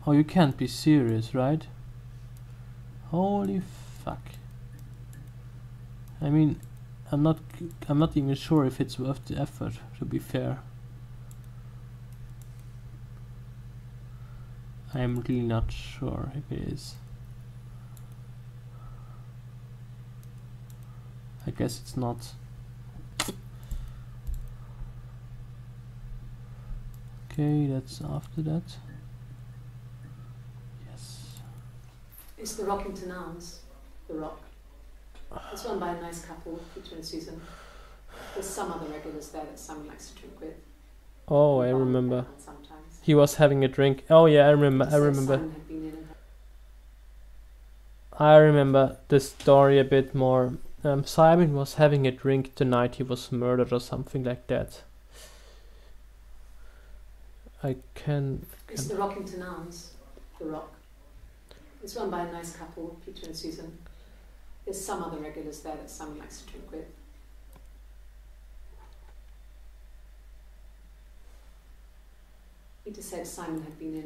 oh, you can't be serious, right? Holy fuck. I mean, I'm not even sure if it's worth the effort, to be fair. I'm really not sure if it is. I guess it's not. Okay, that's after that. Yes. It's the Rockington Arms, The Rock. It's run by a nice couple, Peter and Susan. There's some other regulars there that Simon likes to drink with. Oh, I remember. Sometimes. He was having a drink. Oh yeah, I remember. Simon had been in I remember the story a bit more. Simon was having a drink the night he was murdered or something like that. I can. It's the Rockington Arms, The Rock. It's run by a nice couple, Peter and Susan. There's some other regulars there that Simon likes to drink with. Peter said Simon had been in.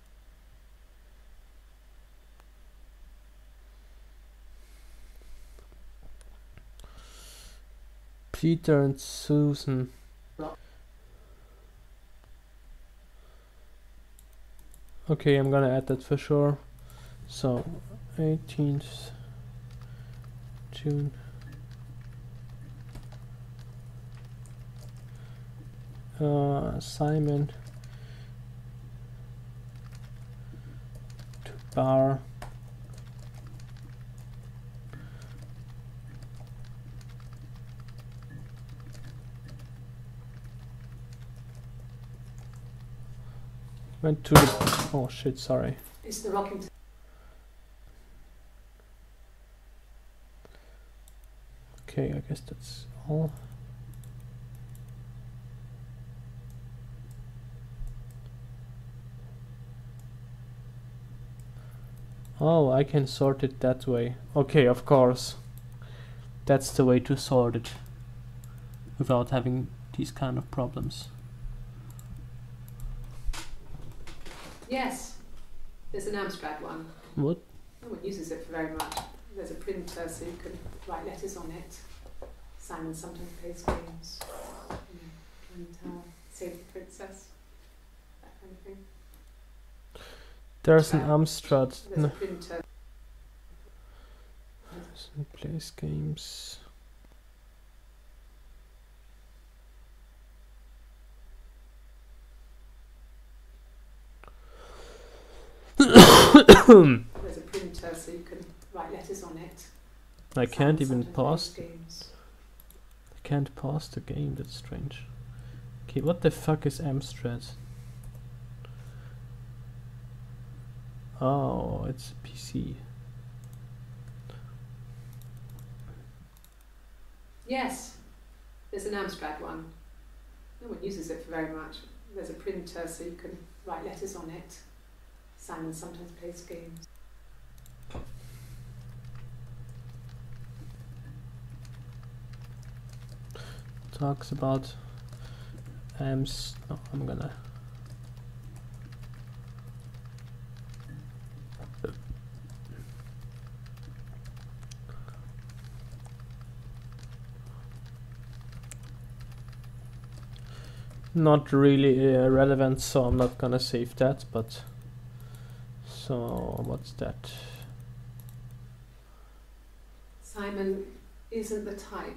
Peter and Susan. Okay, I'm gonna add that for sure. So, 18th June. Simon to bar. Went to the. Oh shit, sorry. It's the Rockington. Okay, I guess that's all. Oh, I can sort it that way. Okay, of course. That's the way to sort it without having these kind of problems. Yes, there's an Amstrad one. What? No one uses it for very much. There's a printer so you can write letters on it. Simon sometimes plays games. And Save the Princess. That kind of thing. There's an Amstrad. There's a printer. Plays games. There's a printer so you can write letters on it. I can't even sometimes pause. plays games. I can't pause the game. That's strange. Okay, what the fuck is Amstrad? Oh, it's a PC. Yes, there's an Amstrad one. No one uses it for very much. There's a printer so you can write letters on it. Simon sometimes plays games. Talks about no, I'm gonna not really relevant, so I'm not gonna save that, but so what's that? Simon isn't the type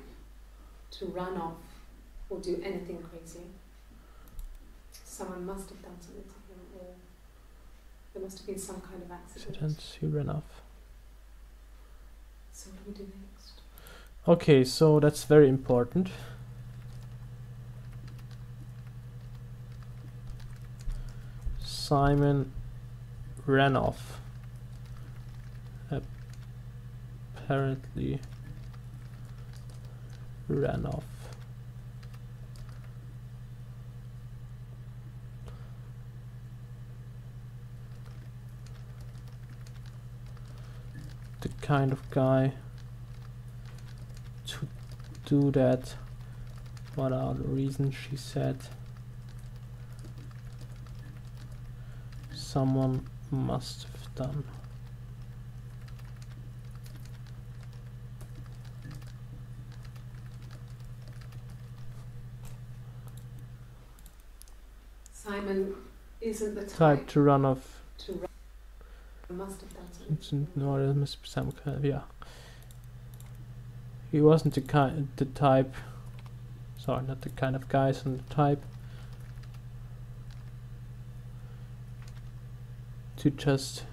to run off or do anything crazy. Someone must have done something to him, or there must have been some kind of accident. He ran off. So what do we do next? Okay, so that's very important. Simon ran off. Apparently ran off. The kind of guy to do that. What are the reasons? She said someone must have done. Simon isn't the Type to run off. to run must have done something. No, there must be some kind of, yeah. He wasn't the type. Sorry, not the kind of guys and the type to just.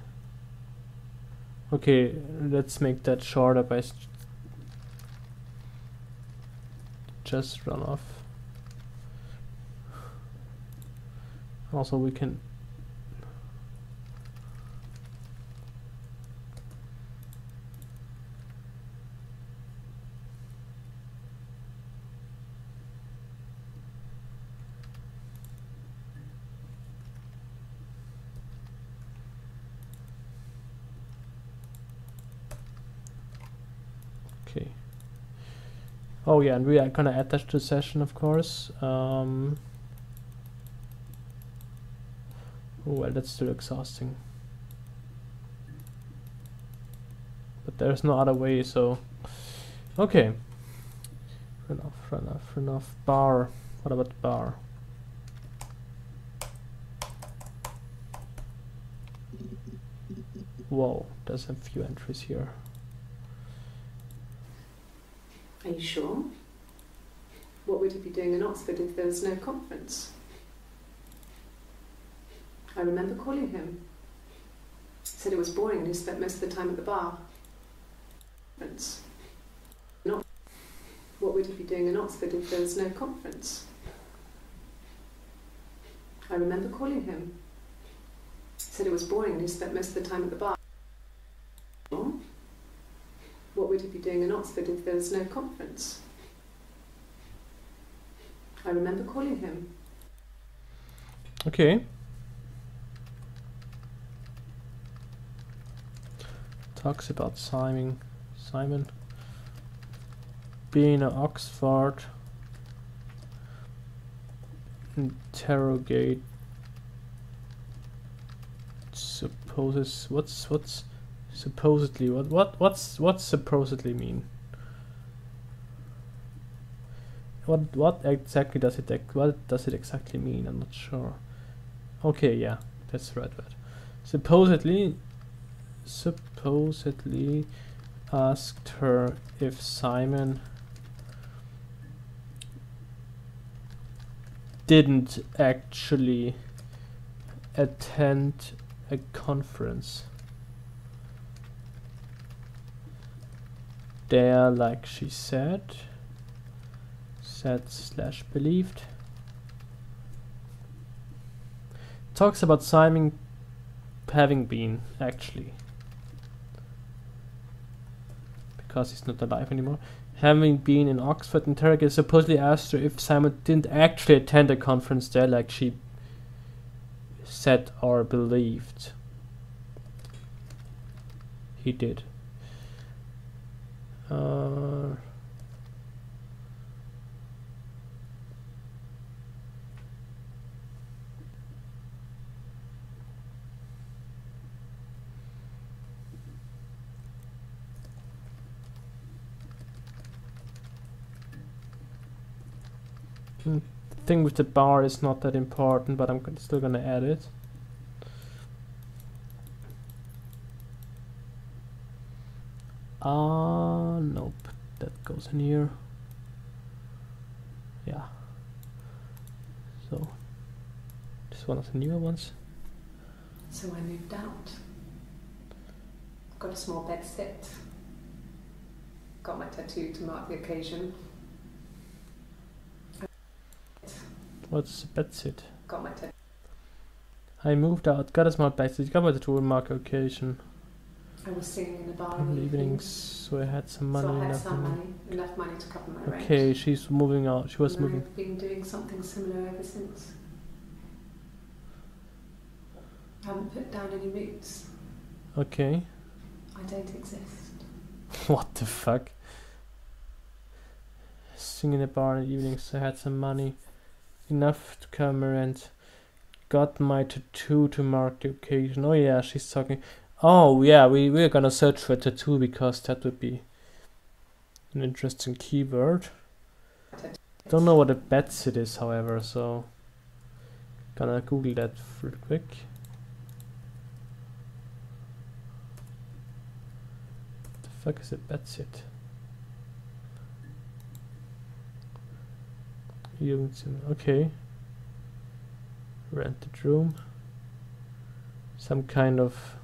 Okay, let's make that shorter by just run off. Also, we can. Okay. Oh yeah, and we are gonna add that to the session, of course. Oh well, that's still exhausting. But there's no other way, so okay. Run off. Bar. What about bar? Whoa, there's a few entries here. Are you sure? What would he be doing in Oxford if there was no conference? I remember calling him. He said it was boring and he spent most of the time at the bar. Not. What would he be doing in Oxford if there was no conference? I remember calling him. He said it was boring and he spent most of the time at the bar. What would he be doing in Oxford if there was no conference? I remember calling him. Okay. Talks about Simon being at Oxford. Interrogate. Supposes what's supposedly what's supposedly mean? What exactly does it exactly mean? I'm not sure. Okay, yeah, that's right. Supposedly asked her if Simon didn't actually attend a conference there, like she said/believed. Talks about Simon having been, actually, because he's not alive anymore, having been in Oxford. Interrogator supposedly asked her if Simon didn't actually attend a conference there, like she said or believed he did. The thing with the bar is not that important, but I'm still gonna add it. Nope, that goes in here. Yeah. So, this is one of the newer ones. So I moved out. Got a small bed set. Got my tattoo to mark the occasion. What's bedsit? Got my tattoo. I moved out, got a small bedsit, got my tattoo to mark occasion. I was singing in a bar In the evenings, evenings, so I had some money. So I had some money, enough money to cover my rent. Okay, she's moving out. She was And moving. I've been doing something similar ever since. I haven't put down any roots. Okay. I don't exist. What the fuck? Sing in a bar in the evenings, so I had some money. Enough to cover my rent. Got my tattoo to mark the occasion. Oh yeah, she's talking. Oh yeah, we're gonna search for a tattoo because that would be an interesting keyword. Don't know what a bedsit is, however, so gonna Google that real quick. Fuck is a bedsit? Okay. Rented room. Some kind of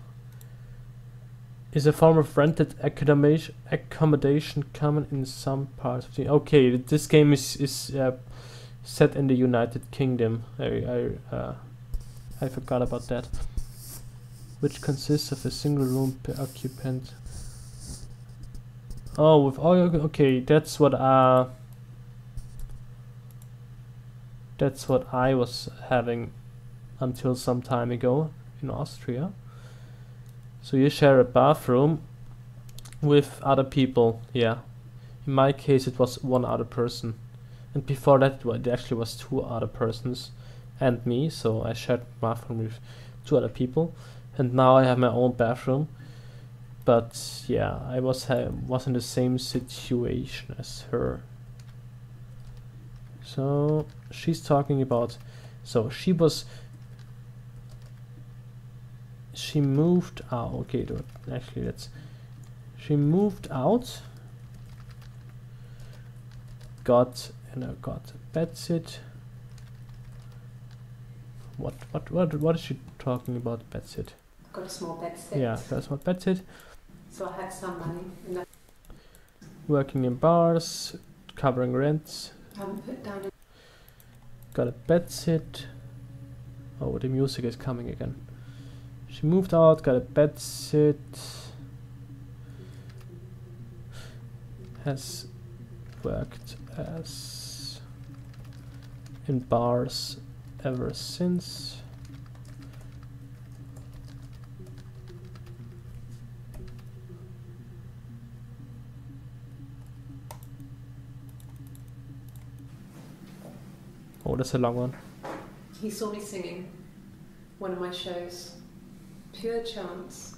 is a form of rented accommodation common in some parts of the. Okay, this game is set in the United Kingdom. I forgot about that. Which consists of a single room per occupant. Oh, with all okay, that's what I was having until some time ago in Austria. So you share a bathroom with other people, yeah. In my case it was one other person. And before that it actually was two other persons and me, so I shared a bathroom with two other people. And now I have my own bathroom. But yeah, I was in the same situation as her. So she's talking about, so she moved out. Okay, actually she moved out, got a bedsit. What is she talking about? Bedsit. Got a small bedsit. Yeah, got a small bedsit. So I had some money. Working in bars, covering rents. Haven't put down. Got a bedsit. Oh, the music is coming again. She moved out, got a bedsit. Has worked as in bars ever since. Oh, that's a long one. He saw me singing one of my shows. Pure chance.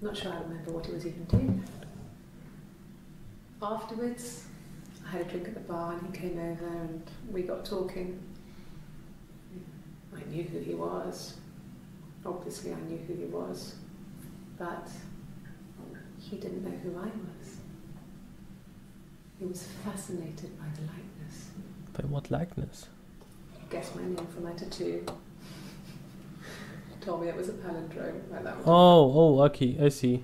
Not sure I remember what he was even doing. Afterwards, I had a drink at the bar and he came over and we got talking. I knew who he was. Obviously I knew who he was. But he didn't know who I was. He was fascinated by the likeness. By what likeness? Guessed my name from my tattoo. Told me it was a palindrome. Like that. Oh, okay, I see.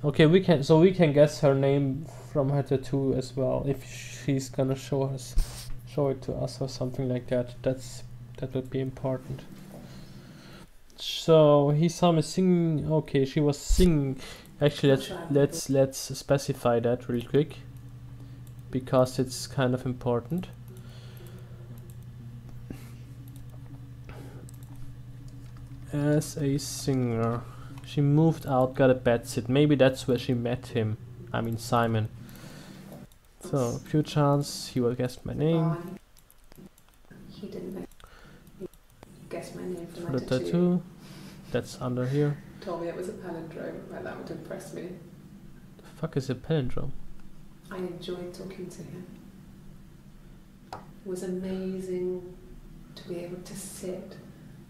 Okay, we can guess her name from her tattoo as well if she's gonna show it to us or something like that. That would be important. So he saw me singing. Okay, she was singing. Actually, let's specify that real quick because it's kind of important. As a singer, she moved out, got a bedsit. Maybe that's where she met him. I mean Simon. So few chance he will guess my name. He didn't know. He guessed my name from For my the tattoo. tattoo, that's under here. Told me it was a palindrome. Like that would impress me. The fuck is a palindrome? I enjoyed talking to him. It was amazing to be able to sit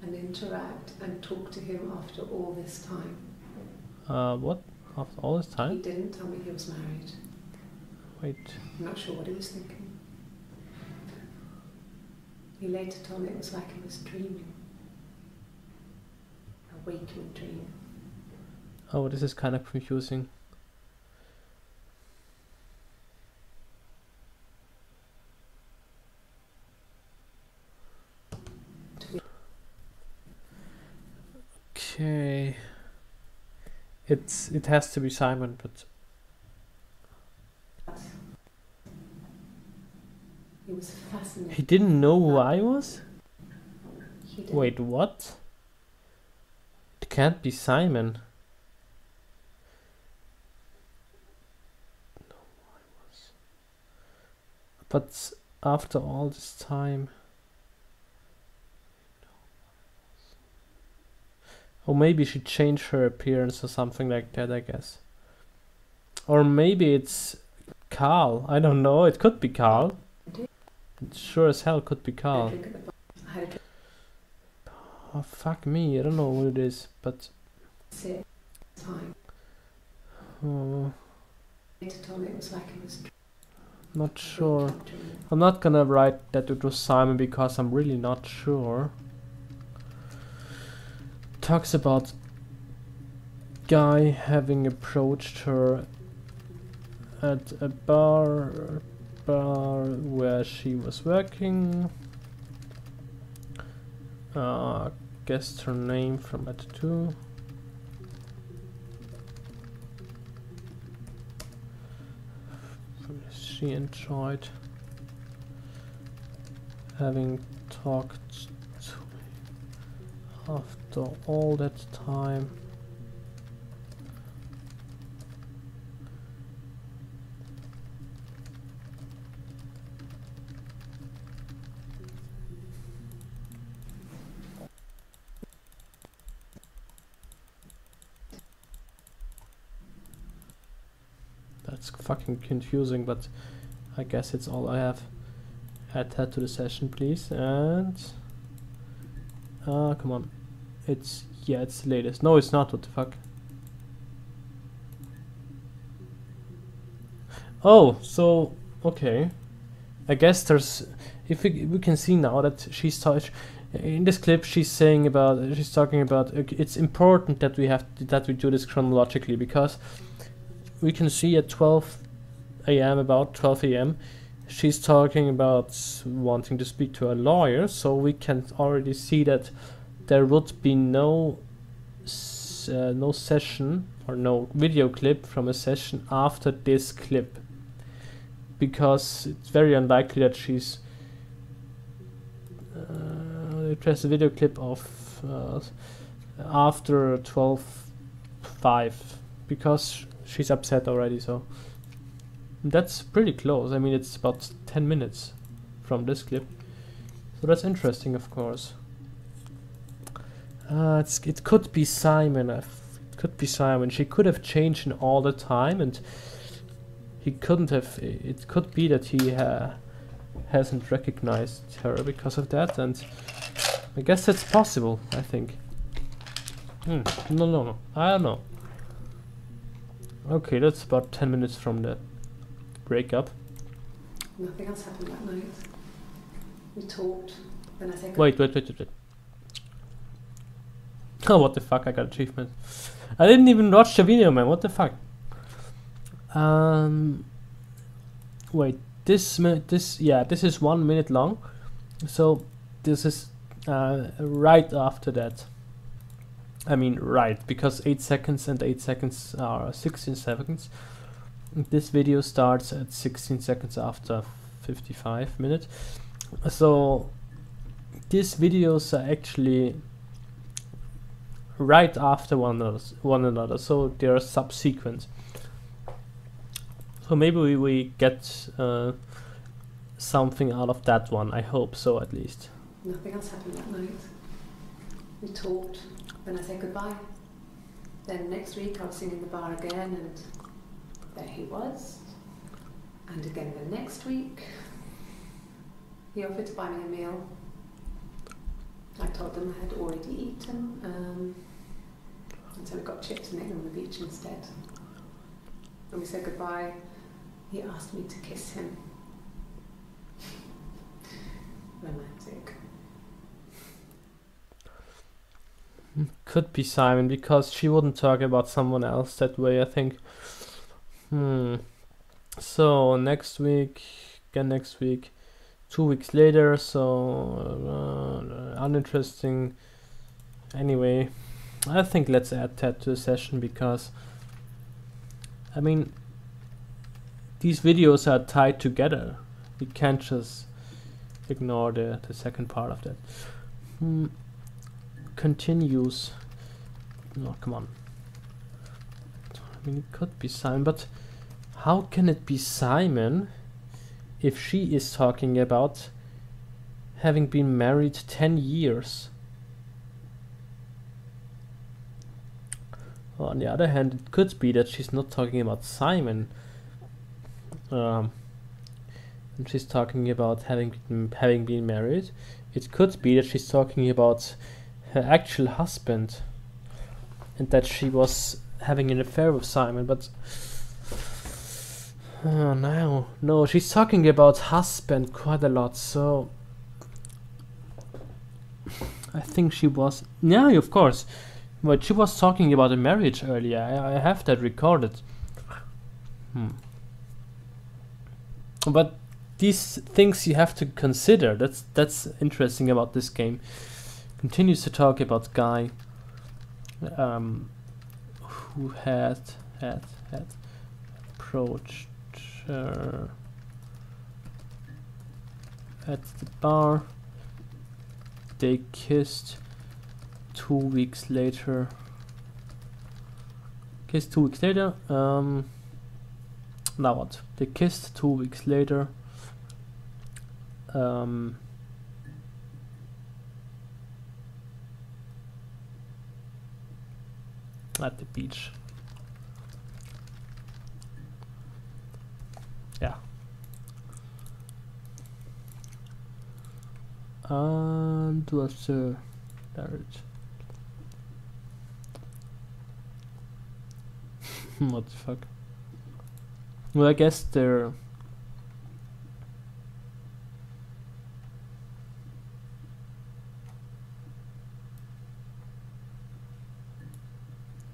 and interact and talk to him after all this time. What? After all this He time? didn't tell me he was married. Wait. I'm not sure what he was thinking. He later told me it was like he was dreaming. A waking dream. Oh, this is kind of confusing. Okay. It has to be Simon, but He was fascinated. he didn't know who I was? He didn't. Wait, what? It can't be Simon. No, I was. But after all this time. Or maybe she changed her appearance or something like that, I guess. Or maybe it's Carl. I don't know. It could be Carl. It sure as hell could be Carl. I had a drink. Oh, fuck me. I don't know what it is, but... Sit. Time. Later told me it was like it was Not sure. capturing I'm not gonna write that it was Simon because I'm really not sure. Talks about guy having approached her at a bar where she was working. Guessed her name from it too. She enjoyed having talked to me after all that time. That's fucking confusing, but I guess it's all I have. Add that to the session, please. And come on, it's it's the latest. No, it's not. What the fuck? Oh, so okay. I guess there's. If we can see now that she's in this clip, she's talking about it's important that we do this chronologically, because we can see at 12 a.m. about 12 a.m. she's talking about wanting to speak to a lawyer, so we can already see that there would be no session or no video clip from a session after this clip, because it's very unlikely that she's press a video clip of after 12:05, because she's upset already. So that's pretty close. I mean, it's about 10 minutes from this clip, so that's interesting, of course. It could be Simon. It could be Simon. She could have changed all the time, and he couldn't have. It could be that he hasn't recognized her because of that, and I guess that's possible. I think. No. I don't know. Okay, that's about 10 minutes from the breakup. Nothing else happened that night. We talked. Then I said, Wait. Oh, what the fuck, I got achievement. I didn't even watch the video, man, what the fuck. Wait, this is 1 minute long. So this is right after that. I mean, right, because 8 seconds and 8 seconds are 16 seconds. This video starts at 16 seconds after 55 minutes. So these videos are actually right after one another, so they are subsequent. So maybe we get something out of that one. I hope so, at least. nothing else happened that night. We talked. Then I said goodbye. Then next week I was singing in the bar again, and there he was. And again the next week, he offered to buy me a meal. I told him I had already eaten, and so we got chips and egg on the beach instead. When we said goodbye, he asked me to kiss him. Romantic. Could be Simon, because she wouldn't talk about someone else that way, I think. So next week, 2 weeks later, so uninteresting. Anyway, I think let's add that to the session, because I mean, these videos are tied together. We can't just ignore the second part of that. Continues. No, come on. I mean, it could be Simon, but how can it be Simon if she is talking about having been married 10 years? Well, on the other hand, it could be that she's not talking about Simon, and she's talking about having been married. It could be that she's talking about her actual husband, and that she was having an affair with Simon, but oh no, she's talking about husband quite a lot, so I think she was, yeah, of course, but she was talking about a marriage earlier. I have that recorded. But these things you have to consider. That's interesting about this game. Continues to talk about guy who had approached her at the bar. They kissed 2 weeks later. Kissed 2 weeks later. Now what? They kissed 2 weeks later. At the beach. Yeah. And what's the marriage? What the fuck? Well, I guess they're...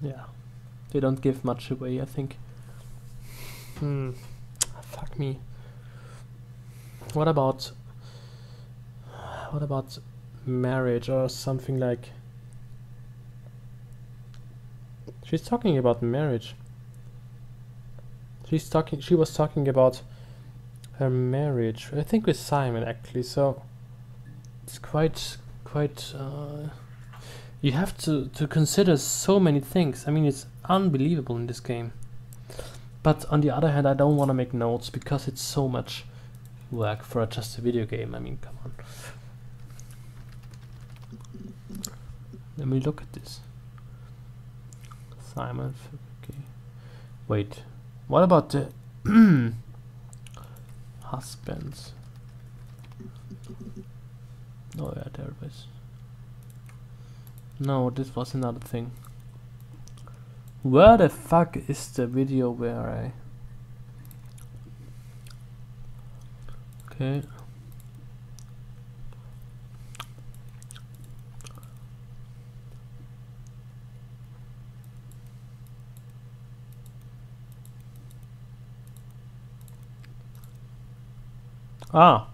Yeah. They don't give much away, I think. Fuck me. What about marriage or something like... She's talking about marriage. She was talking about her marriage, I think with Simon actually, so it's quite you have to consider so many things. I mean, it's unbelievable in this game. But on the other hand, I don't want to make notes because it's so much work for just a video game. I mean, come on. Let me look at this. Simon, okay. Wait. What about the husbands? Oh yeah, there it is. No, this was another thing. Where the fuck is the video where I... Okay. Ah.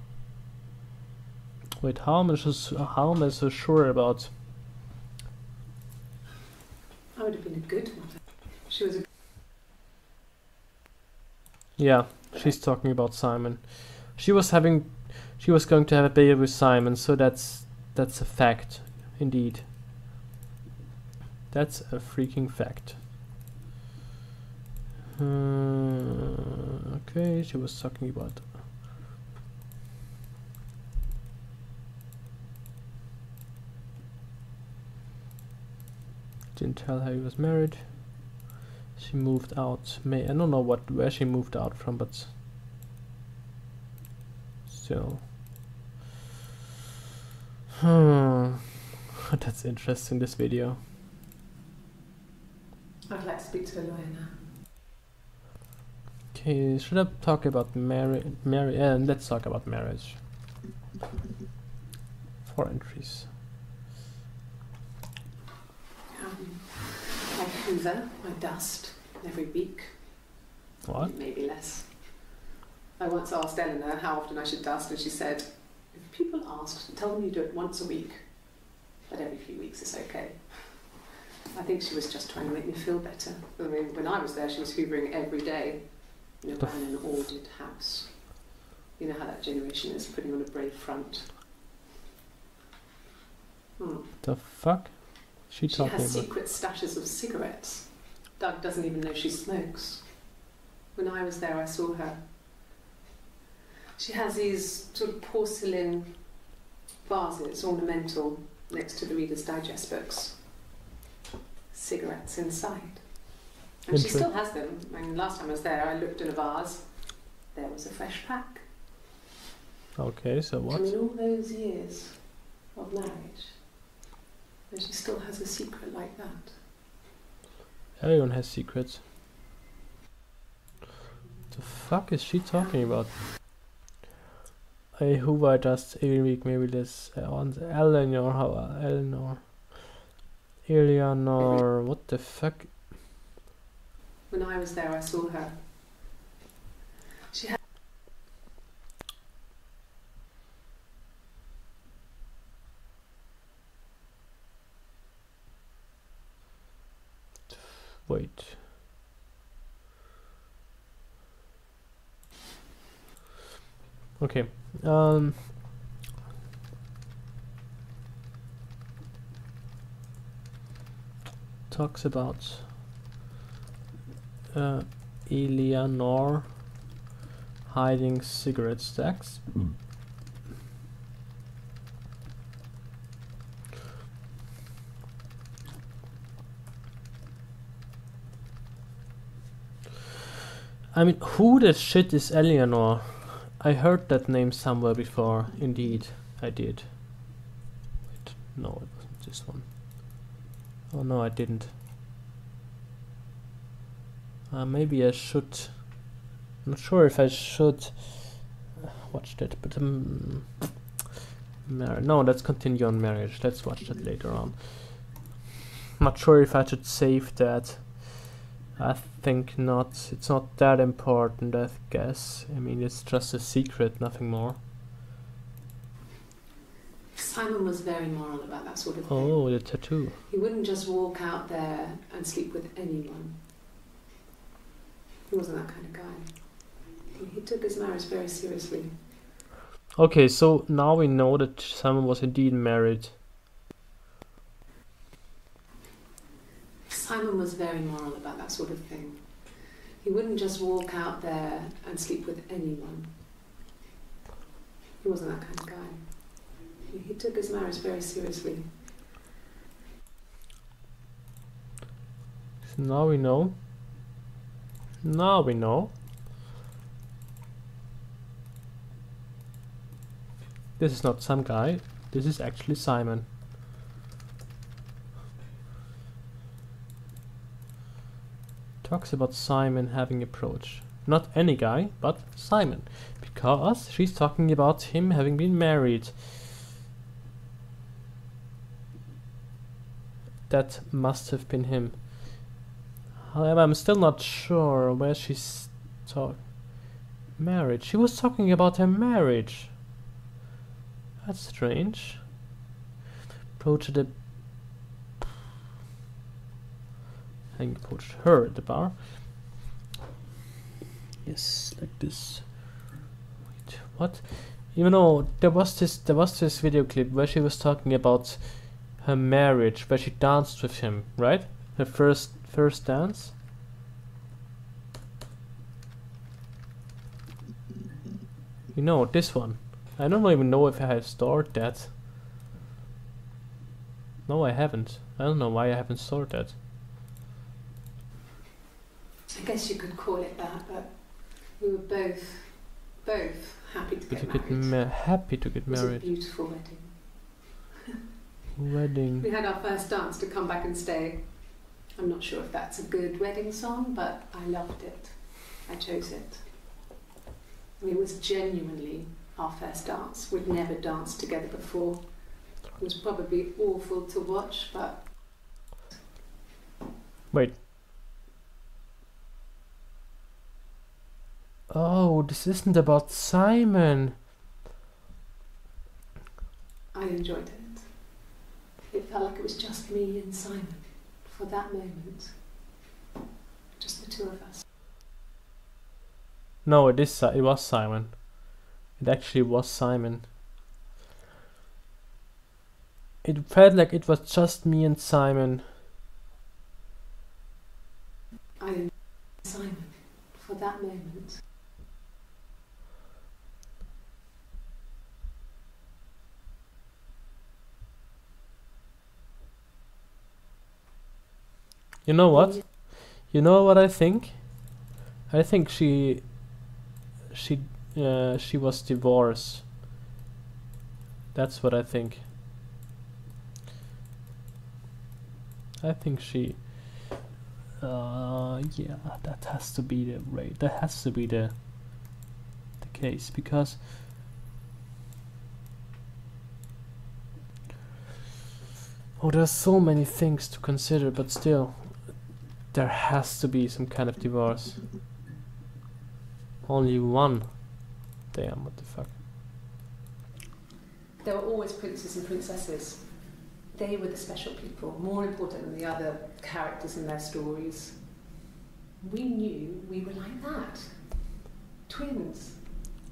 Wait, how am I so sure about... I would have been a good mother. She was a... Yeah, she's talking about Simon. She was going to have a baby with Simon, so that's a fact, indeed. That's a freaking fact. Okay, she was talking about... Didn't tell her he was married. She moved out. I don't know where she moved out from, but still. That's interesting, this video. I'd like to speak to a lawyer now. Okay, should I talk about let's talk about marriage. 4 entries. I hoover, I dust every week. What? Maybe less. I once asked Eleanor how often I should dust, and she said, if people ask, tell them you do it once a week, but every few weeks is okay. I think she was just trying to make me feel better. I mean, when I was there, she was hoovering every day, you know, in an ordered house. You know how that generation is, putting on a brave front. The fuck? She has about? secret stashes of cigarettes. Doug doesn't even know she smokes. When I was there, I saw her. She has these sort of porcelain vases, ornamental, next to the Reader's Digest books. Cigarettes inside. And she still has them. I mean, last time I was there, I looked in a vase. There was a fresh pack. Okay, so what? I mean, all those years of marriage. And she still has a secret like that. Everyone has secrets. The fuck is she talking about? Who I just every week maybe this on Eleanor, Eleanor, what the fuck? When I was there, I saw her. She had Wait. Okay. Talks about Eleanor hiding cigarette stacks. I mean, who the shit is Eleanor? I heard that name somewhere before. Indeed, I did. Wait, no, it wasn't this one. Oh no, I didn't. Maybe I should. I'm not sure if I should watch that, but no, let's continue on marriage. Let's watch that later on. Not sure if I should save that. I think not. It's not that important, I guess. I mean, it's just a secret, nothing more. Simon was very moral about that sort of thing. Oh, the tattoo. He wouldn't just walk out there and sleep with anyone. He wasn't that kind of guy. He took his marriage very seriously. Okay, so now we know that Simon was indeed married. Simon was very moral about that sort of thing. He wouldn't just walk out there and sleep with anyone. He wasn't that kind of guy. He took his marriage very seriously. So now we know. Now we know. This is not some guy. This is actually Simon. Talks about Simon having approach. Not any guy, but Simon. Because she's talking about him having been married. That must have been him. However, I'm still not sure where she's marriage. She was talking about her marriage. That's strange. Approached the having approached her at the bar. Yes, like this. Wait, what? You know, there was this video clip where she was talking about her marriage, where she danced with him, right? Her first dance. You know, this one. I don't even know if I have stored that. No, I haven't. I don't know why I haven't stored that. I guess you could call it that, but we were both happy to get married. Happy to get married. It was a beautiful wedding. Wedding. We had our first dance to Come Back and Stay. I'm not sure if that's a good wedding song, but I loved it. I chose it. It was genuinely our first dance. We'd never danced together before. It was probably awful to watch, but... Wait. Oh, this isn't about Simon. I enjoyed it. It felt like it was just me and Simon for that moment. Just the two of us. No, it was Simon. It actually was Simon. It felt like it was just me and Simon. I enjoyed Simon for that moment. You know what? You know what I think? I think she was divorced. That's what I think. Yeah, that has to be the rate. That has to be the case, because oh, there's so many things to consider, but still, there has to be some kind of divorce. Only one. Damn, what the fuck? There were always princes and princesses. They were the special people, more important than the other characters in their stories. We knew we were like that. Twins.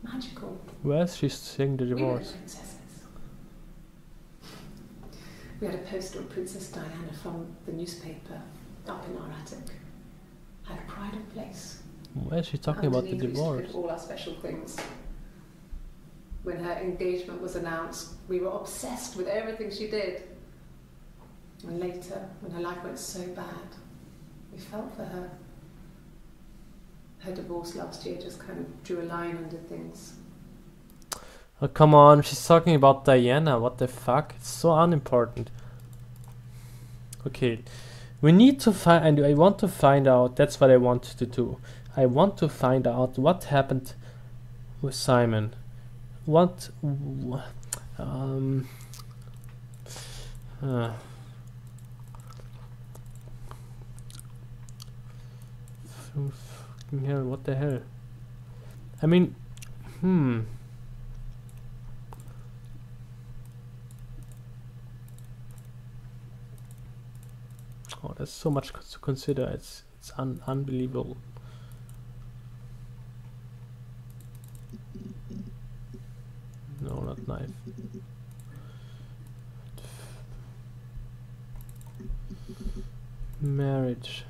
Magical. Where's she seeing the We were the divorce? princesses. We had a poster of Princess Diana from the newspaper up in our attic. Had a pride of place. Where's she talking about the Underneath, we used to divorce? put all our special things. When her engagement was announced, we were obsessed with everything she did. And later, when her life went so bad, we felt for her. Her divorce last year just kind of drew a line under things. Oh, come on, she's talking about Diana. What the fuck? It's so unimportant. Okay, we need to find. I want to find out. That's what I want to do. I want to find out what happened with Simon. What? Fucking hell! What the hell? I mean, Oh, there's so much to consider. It's unbelievable. No, not knife. Marriage.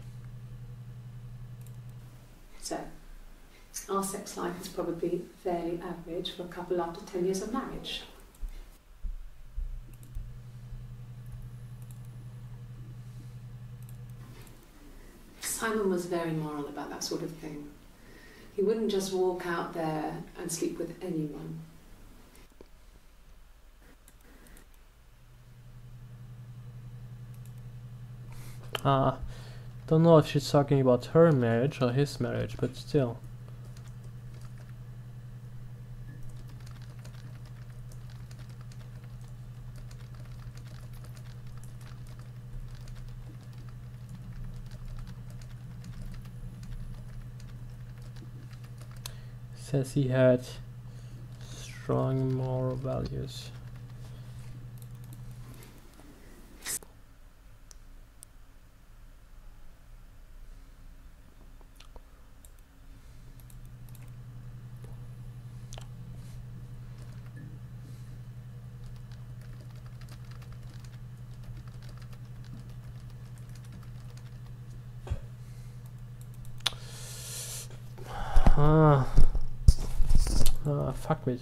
So, our sex life is probably fairly average for a couple after 10 years of marriage. Simon was very moral about that sort of thing. He wouldn't just walk out there and sleep with anyone. Don't know if she's talking about her marriage or his marriage, but still. Says he had strong moral values. Fuck me.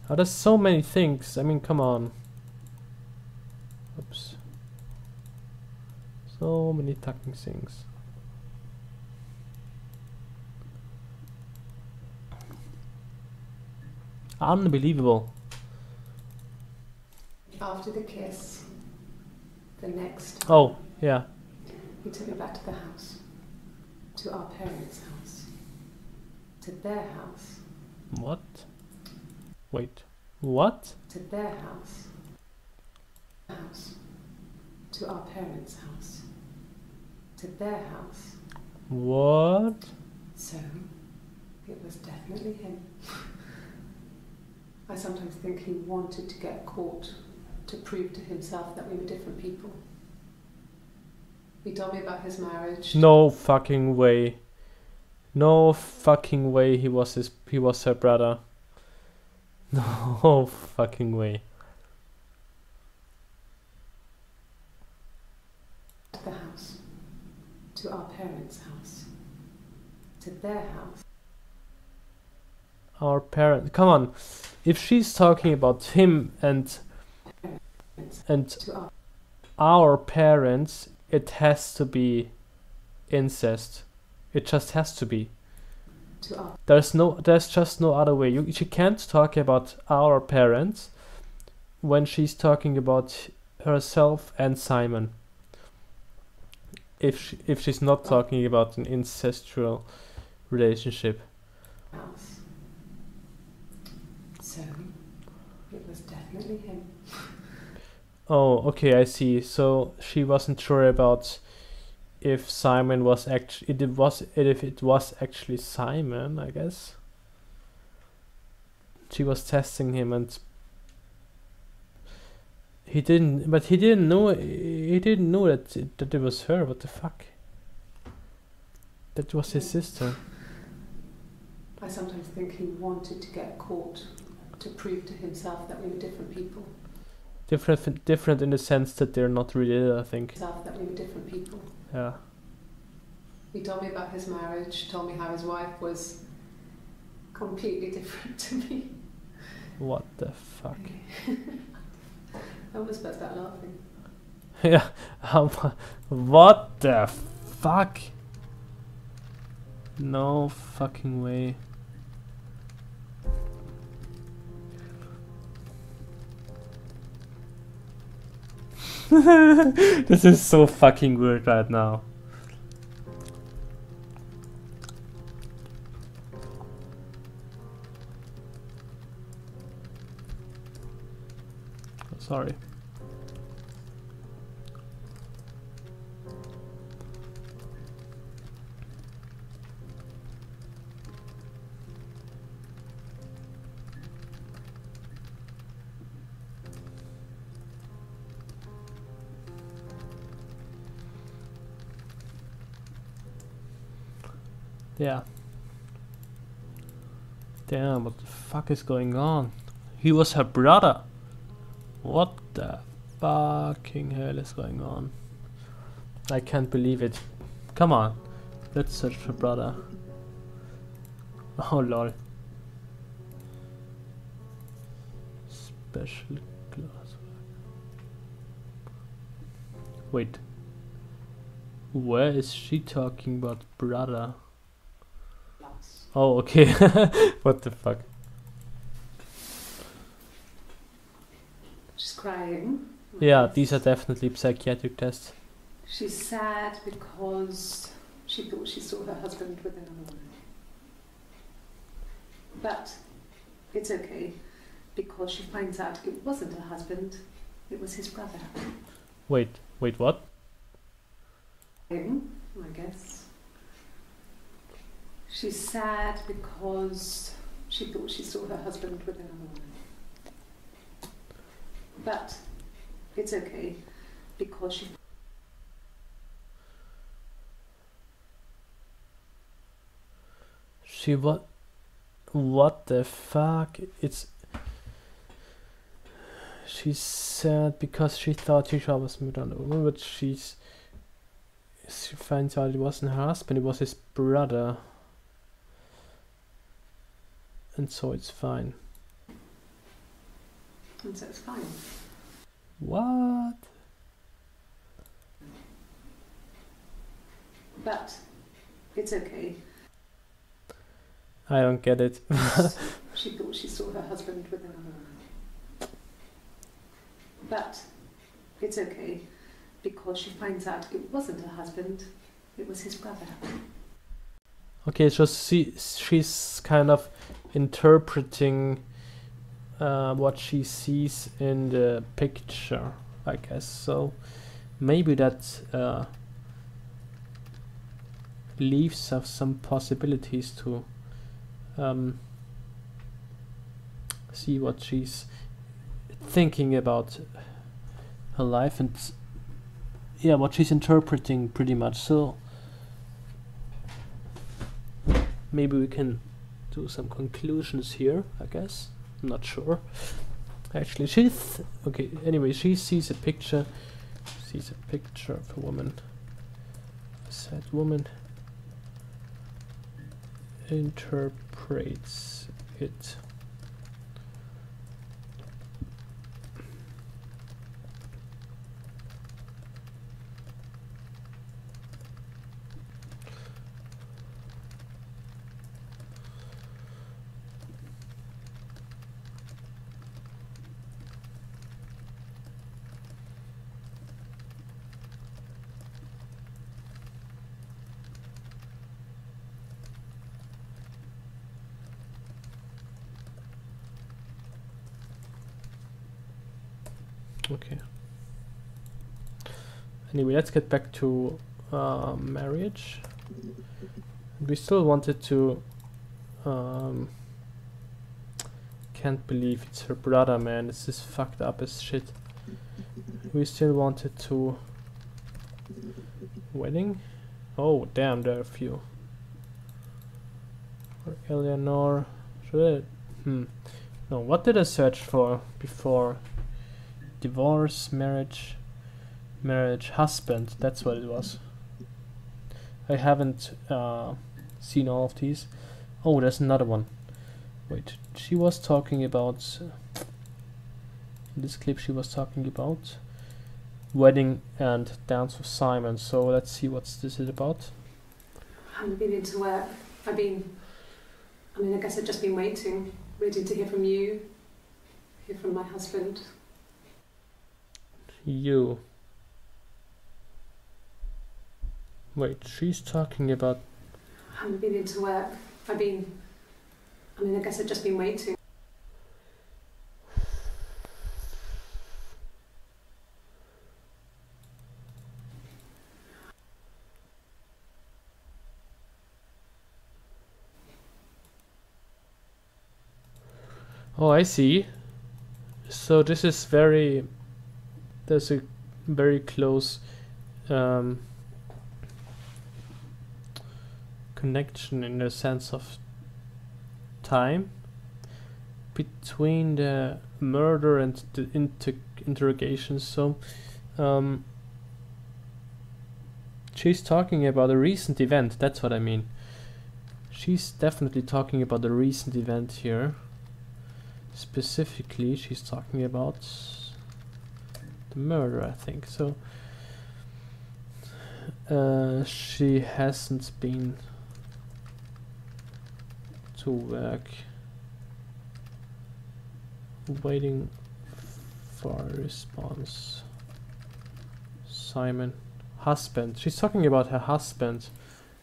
Oh, there's so many things. I mean, come on. Oops. So many fucking things. Unbelievable. After the kiss, the next, Oh, yeah. he took me back to the house, to our parents' house, to their house, What? Wait. What? to their house, to our parents' house, to their house. What? So, it was definitely him. I sometimes think he wanted to get caught to prove to himself that we were different people. He told me about his marriage. No fucking way. No fucking way he was her brother. No fucking way. To the house, to our parents' house, to their house. Our parents. Come on. If she's talking about him and To our parents, it has to be incest. It just has to be. to our There's just no other way. She can't talk about our parents when she's talking about herself and Simon. if she's not talking about an incestual relationship. House. So it was definitely him. Oh, okay, I see. So she wasn't sure about if Simon was actually if it was actually Simon, I guess. She was testing him, and he didn't know that it was her. What the fuck? That was his sister. I sometimes think he wanted to get caught to prove to himself that we were different people. Different in the sense that they're not related, I think. That we were different people. Yeah. He told me about his marriage, told me how his wife was completely different to me. What the fuck? I almost burst out laughing. Yeah. What the fuck? No fucking way. This is so fucking weird right now. Sorry. Yeah. Damn, what the fuck is going on? He was her brother. What the fucking hell is going on? I can't believe it. Come on. Let's search for brother. Oh lol. Special class. Wait. Where is she talking about brother? Oh, okay. What the fuck? She's crying. Yeah, these are definitely psychiatric tests. She's sad because she thought she saw her husband with another woman. But it's okay because she finds out it wasn't her husband, it was his brother. Wait, what? I guess. She's sad because she thought she saw her husband with another woman. But it's okay because She what the fuck? She's sad because she thought she was with another woman, but she finds out it wasn't her husband, it was his brother. And so it's fine. and so it's fine. What? But it's okay. I don't get it. She thought she saw her husband with another woman. But it's okay because she finds out it wasn't her husband, it was his brother. Okay, so she's kind of interpreting what she sees in the picture, I guess. So maybe that leaves us some possibilities to see what she's thinking about her life and yeah, what she's interpreting pretty much. So maybe we can do some conclusions here, I guess. I'm not sure. Actually, okay, anyway, she sees a picture. Sees a picture of a woman. A sad woman. Interprets it. Okay. Anyway, let's get back to marriage. We still wanted to... can't believe it's her brother, man. This is fucked up as shit. We still wanted to... Wedding? Oh, damn, there are a few. Or Eleanor. Should I... No, what did I search for before? Divorce, marriage, husband. That's what it was. I haven't seen all of these. Oh, there's another one. Wait, she was talking about... in this clip she was talking about wedding and Dance with Simon. So let's see what's this is about. I haven't been into work. I guess I've just been waiting, ready to hear from you, hear from my husband. You. Wait, she's talking about... I haven't been into work. I guess I've just been waiting. Oh, I see. So this is very... There's a very close connection in the sense of time between the murder and the interrogation. So she's talking about a recent event. That's what I mean. She's definitely talking about a recent event here. Specifically, she's talking about the murder, I think. So she hasn't been to work, waiting for a response. Simon, husband. She's talking about her husband,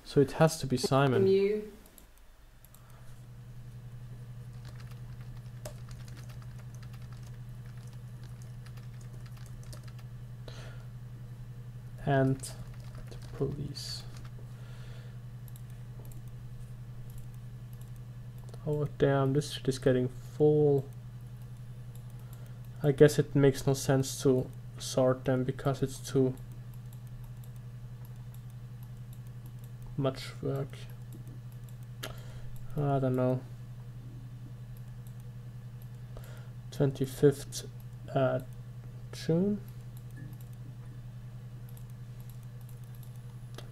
so it has to be Simon. From you. And the police. Oh damn, this shit is getting full. I guess it makes no sense to sort them because it's too much work. I don't know. 25th June.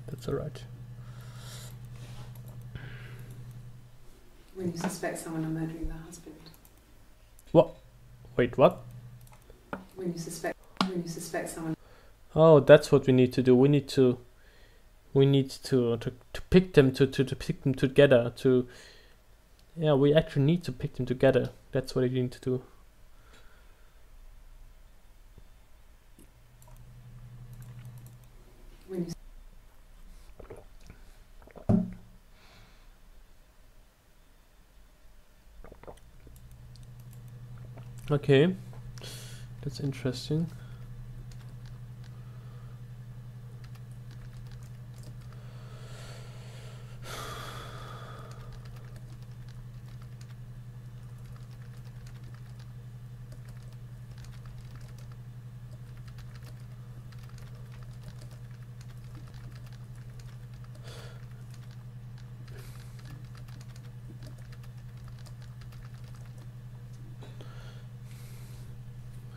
That's alright. When you suspect someone of murdering their husband. What? Wait, what? When you suspect someone. Oh, that's what we need to do. We need to pick them to pick them together. Yeah, we actually need to pick them together. That's what we need to do. When you Okay, that's interesting.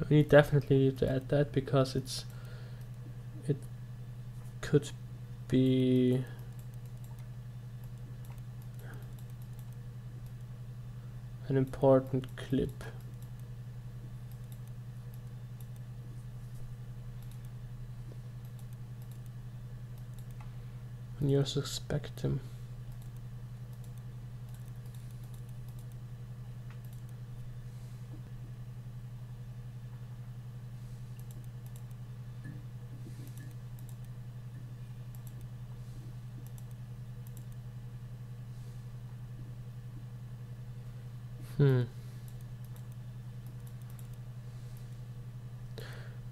We definitely need to add that because it could be an important clip. When you suspect him.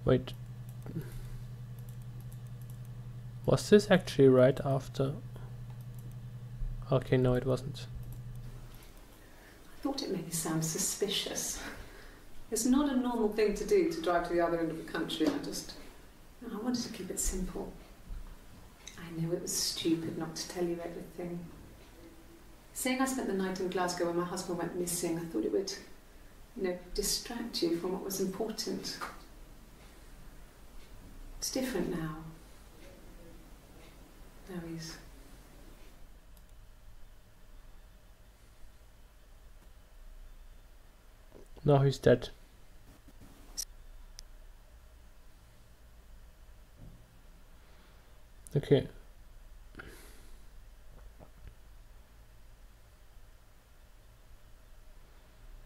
Wait. Was this actually right after? Okay, no, it wasn't. I thought it made me sound suspicious. It's not a normal thing to do, to drive to the other end of the country. I wanted to keep it simple. I knew it was stupid not to tell you everything. Saying I spent the night in Glasgow when my husband went missing, I thought it would, distract you from what was important. It's different now. Now he's... Now he's dead. Okay. I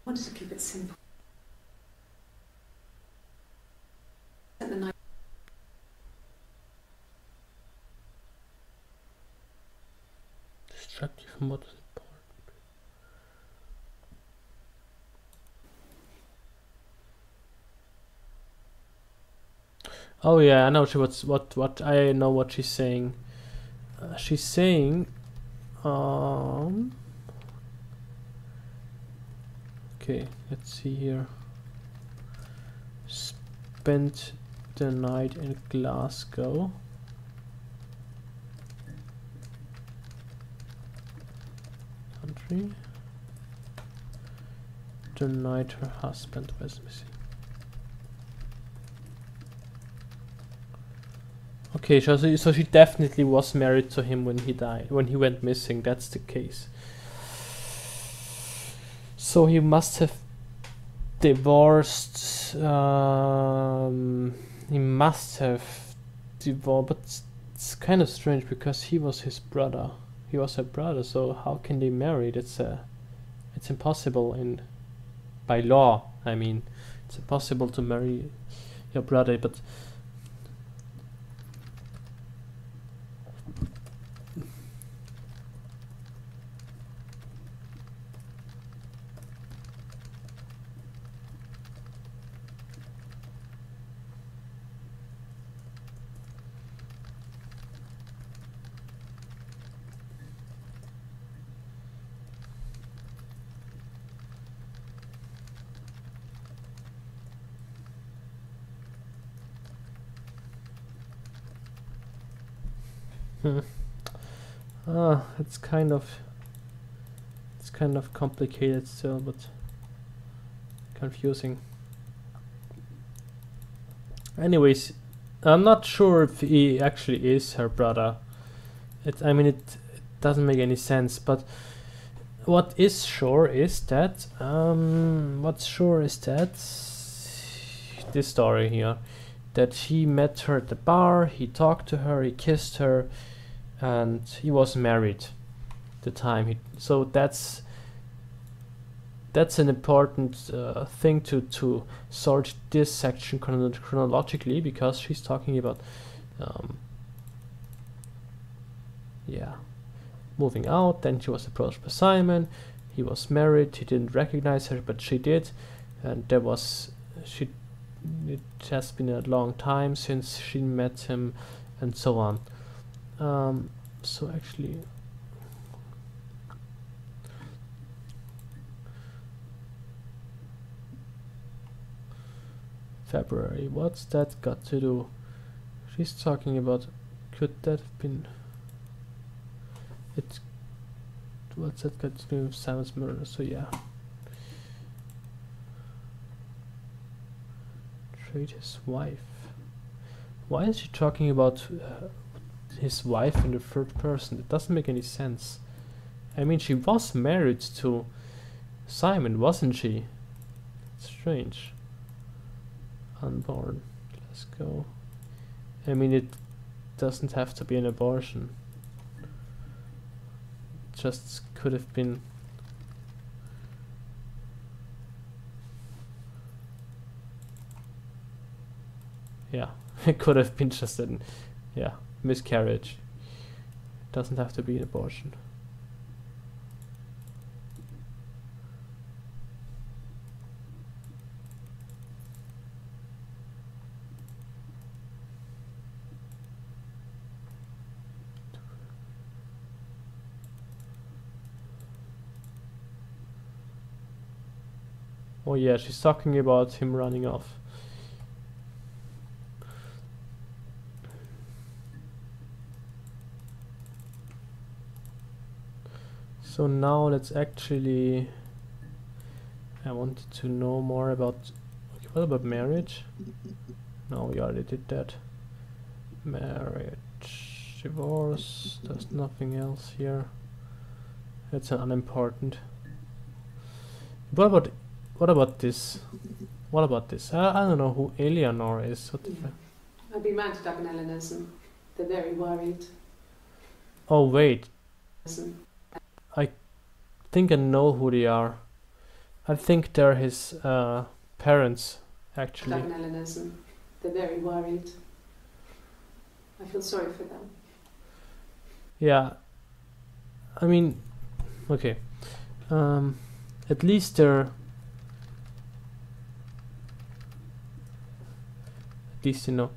wanted to keep it simple. Spent the night... Distract you from what was important. Oh yeah, I know what I know what she's saying. She's saying, okay, let's see here. Spent the night in Glasgow. Country. The night her husband was missing. Okay, so she definitely was married to him when he died, when he went missing. That's the case. So he must have divorced. He must have divorced, but it's kind of strange because he was his brother. He was her brother. So how can they marry? It's impossible by law. I mean, it's impossible to marry your brother, but. It's kind of complicated still, but confusing. Anyways, I'm not sure if he actually is her brother. It doesn't make any sense, but what is sure is that this story here, that he met her at the bar, he talked to her, he kissed her, and he was married the time so that's an important thing to sort this section chronologically, because she's talking about moving out. Then she was approached by Simon. He was married. He didn't recognize her, but she did, and it has been a long time since she met him, and so on. So actually, February, what's that got to do? She's talking about, could that have been it? What's that got to do with Simon's murder? So yeah, trade his wife. Why is she talking about his wife in the third person? It doesn't make any sense. I mean, she was married to Simon, wasn't she? It's strange. Unborn. Let's go. I mean, it doesn't have to be an abortion. It just could have been. Yeah, it could have been just an miscarriage. It doesn't have to be an abortion. Oh yeah, she's talking about him running off. So now let's actually... I wanted to know more about... Okay, what about marriage? No, we already did that. Marriage, divorce, there's nothing else here. That's an unimportant. What about this? What about this? I don't know who Eleanor is. What the fuck? I've been mounted up in Eleanor's and they're very worried. Oh wait, Listen, I think I know who they are. I think they're his parents, actually. up in Eleanor's and they're very worried. I feel sorry for them. Yeah, I mean, okay. At least they're... At least you know.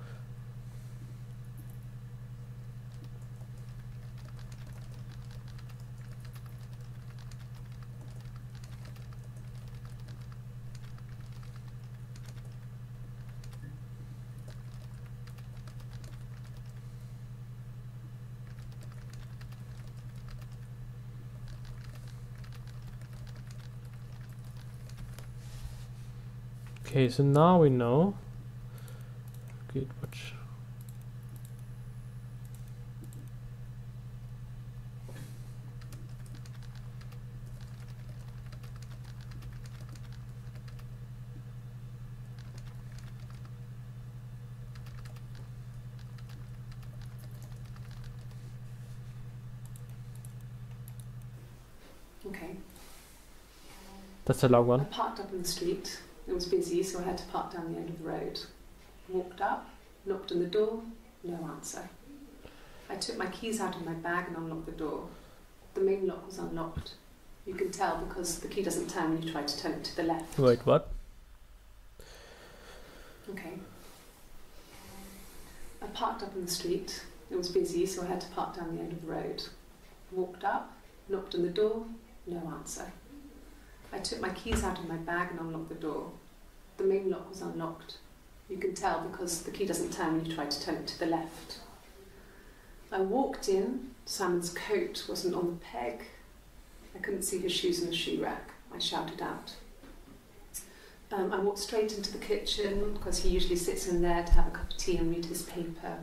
Okay, so now we know. Good watch. Okay. That's a long I one. parked up in the street. It was busy, so I had to park down the end of the road. Walked up, knocked on the door, no answer. I took my keys out of my bag and unlocked the door. The main lock was unlocked. You can tell because the key doesn't turn when you try to turn it to the left. Wait, what? Okay. I parked up in the street. It was busy, so I had to park down the end of the road. Walked up, knocked on the door, no answer. I took my keys out of my bag and unlocked the door. The main lock was unlocked. You can tell because the key doesn't turn when you try to turn it to the left. I walked in. Simon's coat wasn't on the peg. I couldn't see his shoes in the shoe rack. I shouted out. I walked straight into the kitchen because he usually sits in there to have a cup of tea and read his paper,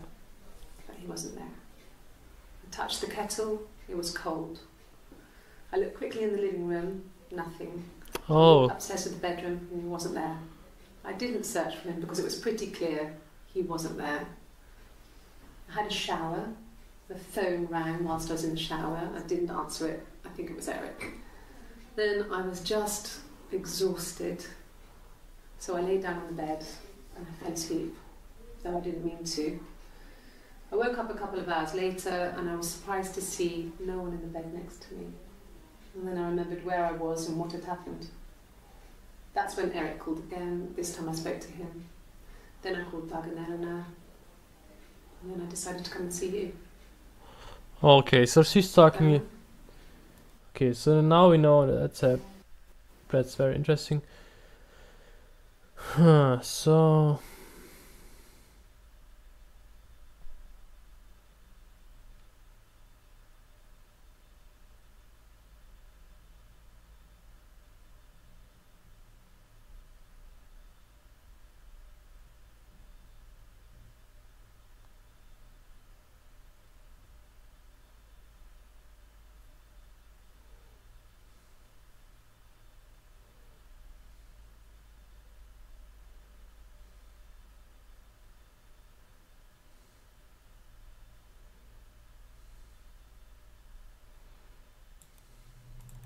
but he wasn't there. I touched the kettle. It was cold. I looked quickly in the living room. Nothing. Oh, Upstairs to the bedroom, and he wasn't there. I didn't search for him because it was pretty clear he wasn't there. I had a shower. The phone rang whilst I was in the shower. I didn't answer it. I think it was Eric. Then I was just exhausted. So I lay down on the bed and I fell asleep, though I didn't mean to. I woke up a couple of hours later and I was surprised to see no one in the bed next to me. And then I remembered where I was and what had happened. That's when Eric called again. This time I spoke to him. Then I called Doug and Eleanor. And then I decided to come and see you. okay, so she's talking... Okay, so now we know that's very interesting. So...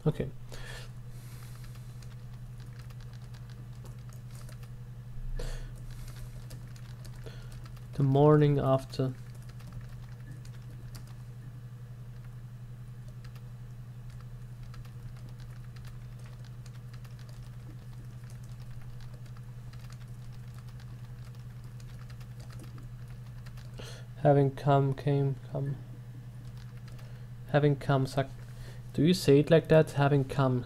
Okay. The morning after. Having come. Having come, do you say it like that? Having come.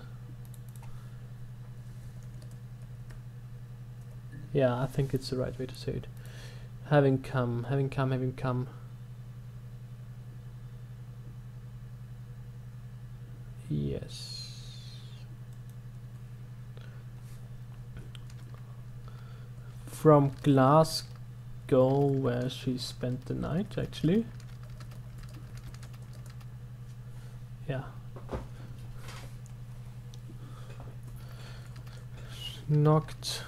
Yeah, I think it's the right way to say it. Having come. Yes. From Glasgow, where she spent the night, actually. Yeah. Knocked.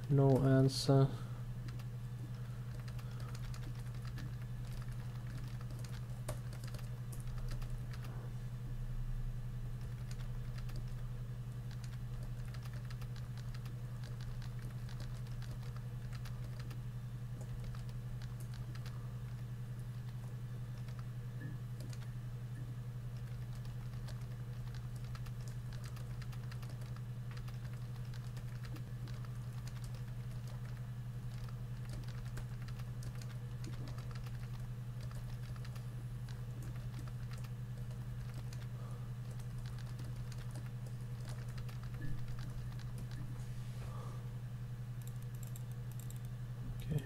No answer. Okay.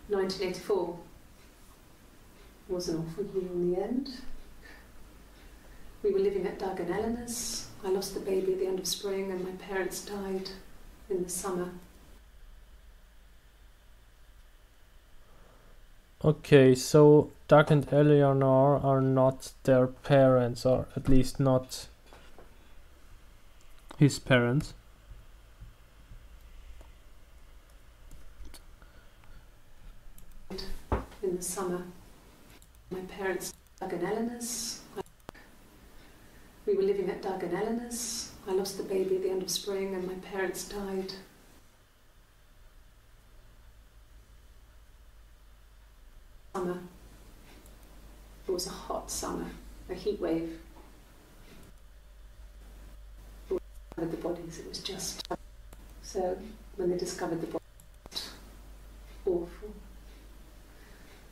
1984 was an awful year in the end. We were living at Doug and Eleanor's. I lost the baby at the end of spring and my parents died in the summer. Okay, so Doug and Eleanor are not their parents, or at least not his parents. In the summer, my parents, Doug and Eleanor's. We were living at Doug and Eleanor's. I lost the baby at the end of spring and my parents died. Summer. It was a hot summer, a heat wave. With the bodies, it was just so. When they discovered the bodies, awful.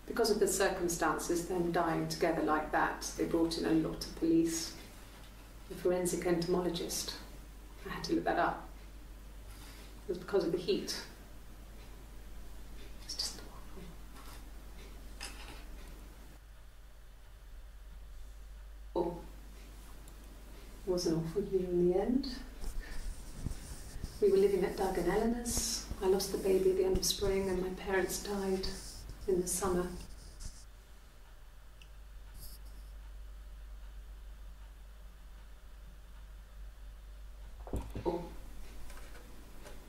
Because of the circumstances, them dying together like that, they brought in a lot of police. The forensic entomologist. I had to look that up. It was because of the heat. It's just awful. It was an awful year in the end. We were living at Doug and Eleanor's. I lost the baby at the end of spring and my parents died in the summer.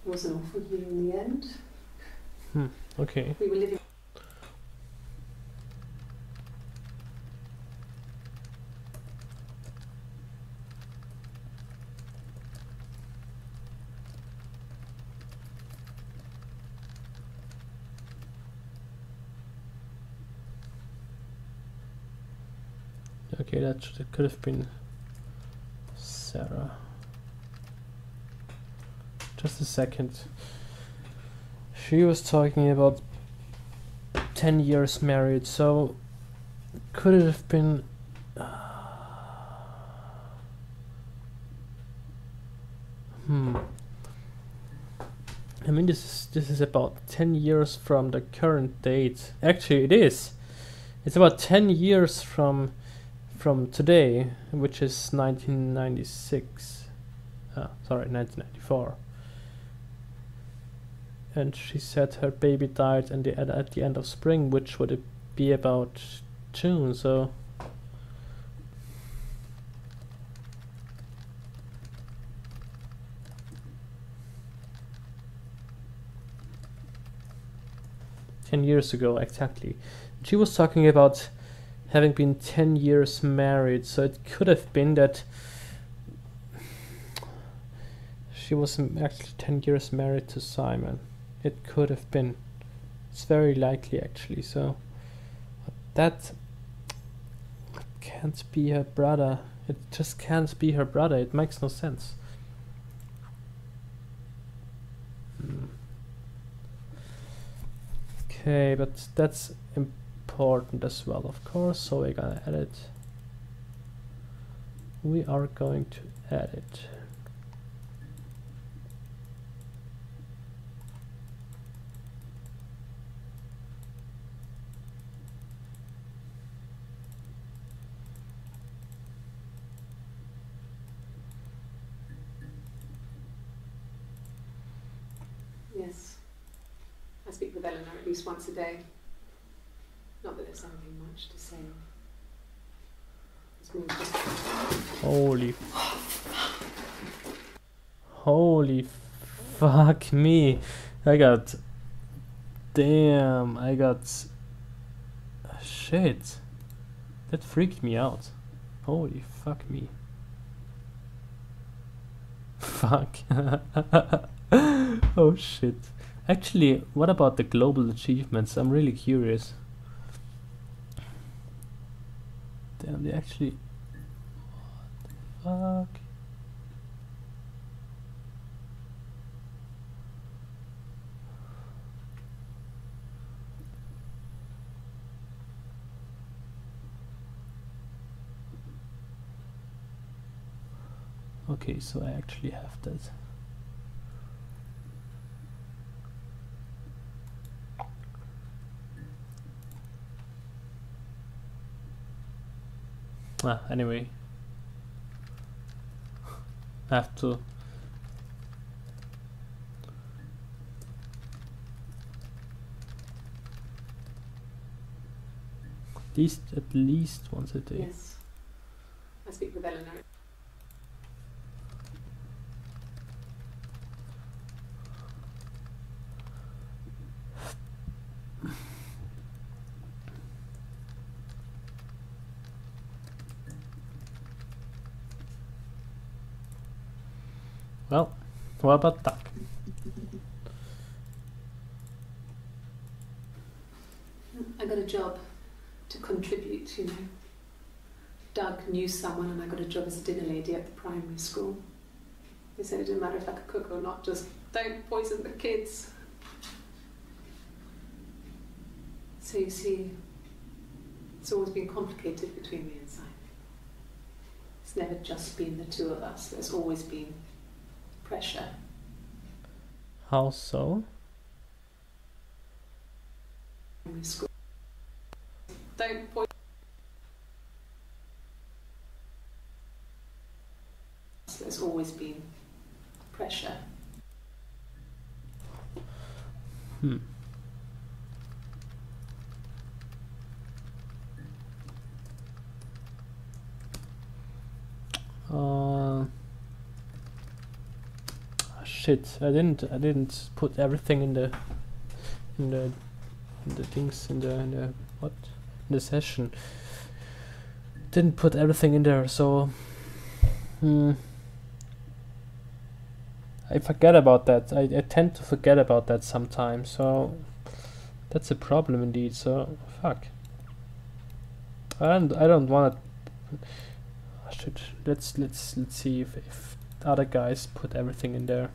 It was an awful year in the end. Okay. We were living. Okay, that could have been Sarah. Just a second. She was talking about 10 years married, so could it have been I mean, this is about 10 years from the current date. Actually, it is. It's about 10 years from today, which is 1996. Sorry, 1994. And she said her baby died at the end of spring, which would it be about June, so years ago exactly. She was talking about having been 10 years married, so it could have been that she was actually 10 years married to Simon. It could have been. It's very likely actually, so that can't be her brother. It just can't be her brother. It makes no sense. Okay, but that's important as well, of course, so we're gonna add it. We are going to add it. Yes. I speak with Eleanor at least once a day. Not that there's anything much to say. It's more just... Holy fuck me. Damn, I got... Shit. That freaked me out. Holy fuck me. Fuck. Oh shit. Actually, what about the global achievements? I'm really curious. Damn, they actually... What the fuck? Okay, so I actually have that. Anyway. I have to... At least once a day. Yes. I speak with Eleanor. Well, what about that? I got a job to contribute, you know. Doug knew someone and I got a job as a dinner lady at the primary school. They said it didn't matter if I could cook or not, just don't poison the kids. So you see, it's always been complicated between me and Simon. It's never just been the two of us, there's always been pressure. How so? Primary school. Don't poison. There's always been pressure. Shit! I didn't put everything in the things in the session. Didn't put everything in there, so I forget about that. I tend to forget about that sometimes, so that's a problem indeed. So fuck. I don't want to. Let's see if other guys put everything in there.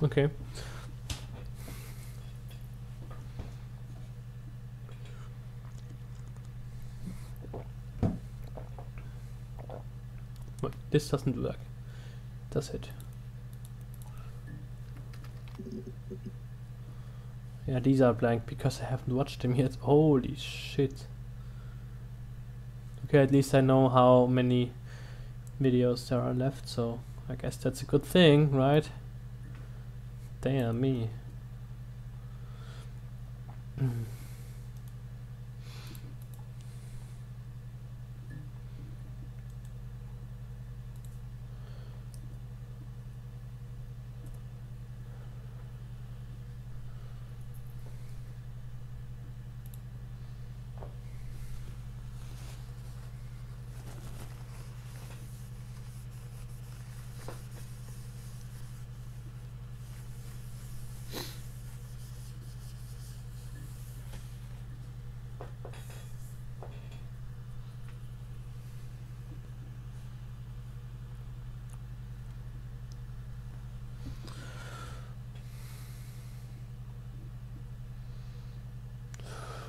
Okay. But this doesn't work, does it? Yeah, these are blank because I haven't watched them yet. Holy shit. Okay, at least I know how many videos there are left, so I guess that's a good thing, right? Damn me.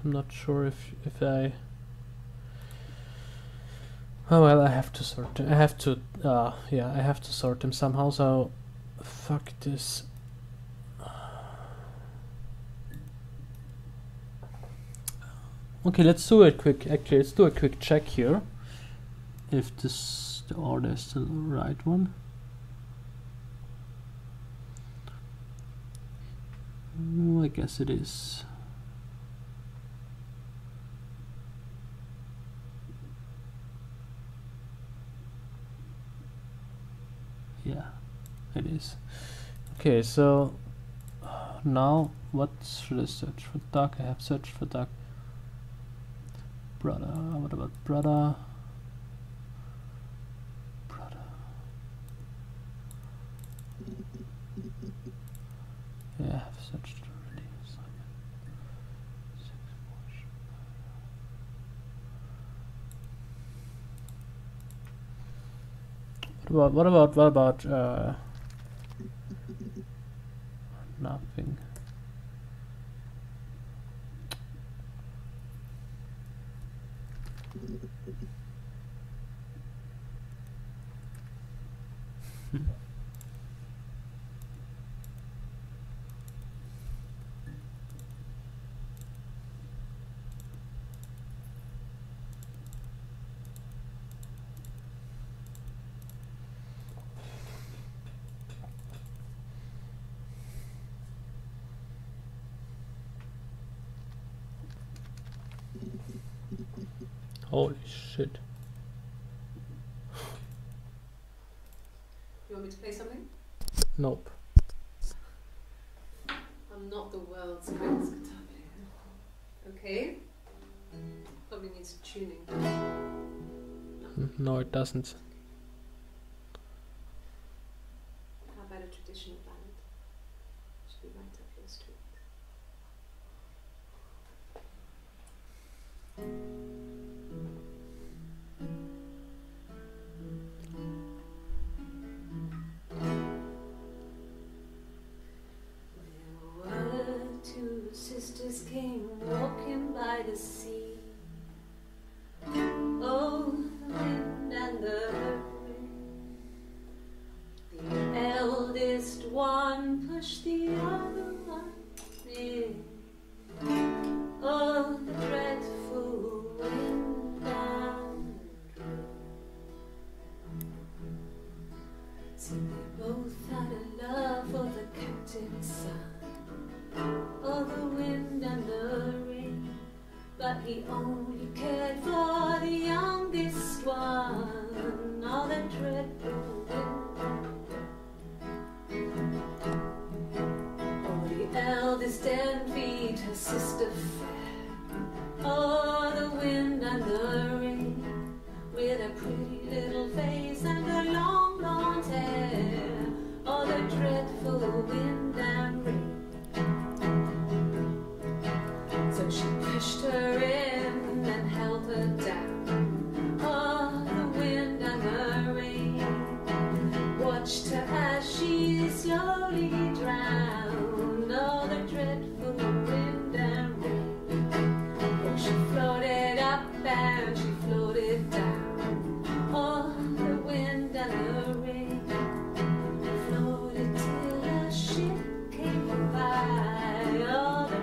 I'm not sure if I... Oh well, I have to sort them. I have to, yeah, I have to sort them somehow, so... Fuck this. Okay, let's do it quick. Actually, let's do a quick check here. If this, the order is still the right one. I guess it is. Yeah, it is. Okay, so now what should I search for? Duck. I have searched for duck. Brother. What about brother? Brother. Yeah, I have searched already. What about nothing. Holy shit. You want me to play something? Nope. I'm not the world's greatest guitar player. Okay? Probably needs tuning. No, it doesn't. How about a traditional ballad? Should be right up your street. Sisters came walking by the sea. Oh, the wind and the rain. The eldest one pushed the other one in. Oh, the dreadful wind and rain. See, they both had a love for the captain's son. Oh, the wind and the rain, but he only cared for the youngest one. Oh, the dreadful wind. Oh, the eldest envied her sister fair. Oh, the wind and the rain, with a pretty little face and her long blonde hair. Oh, the dreadful wind and rain. So she pushed her in and held her down. Oh, the wind and the rain watched her as she slowly drowned. Oh, the dreadful wind and rain. Oh, she floated up and she floated down. Oh, the wind and the rain floated till a ship came by. Oh, the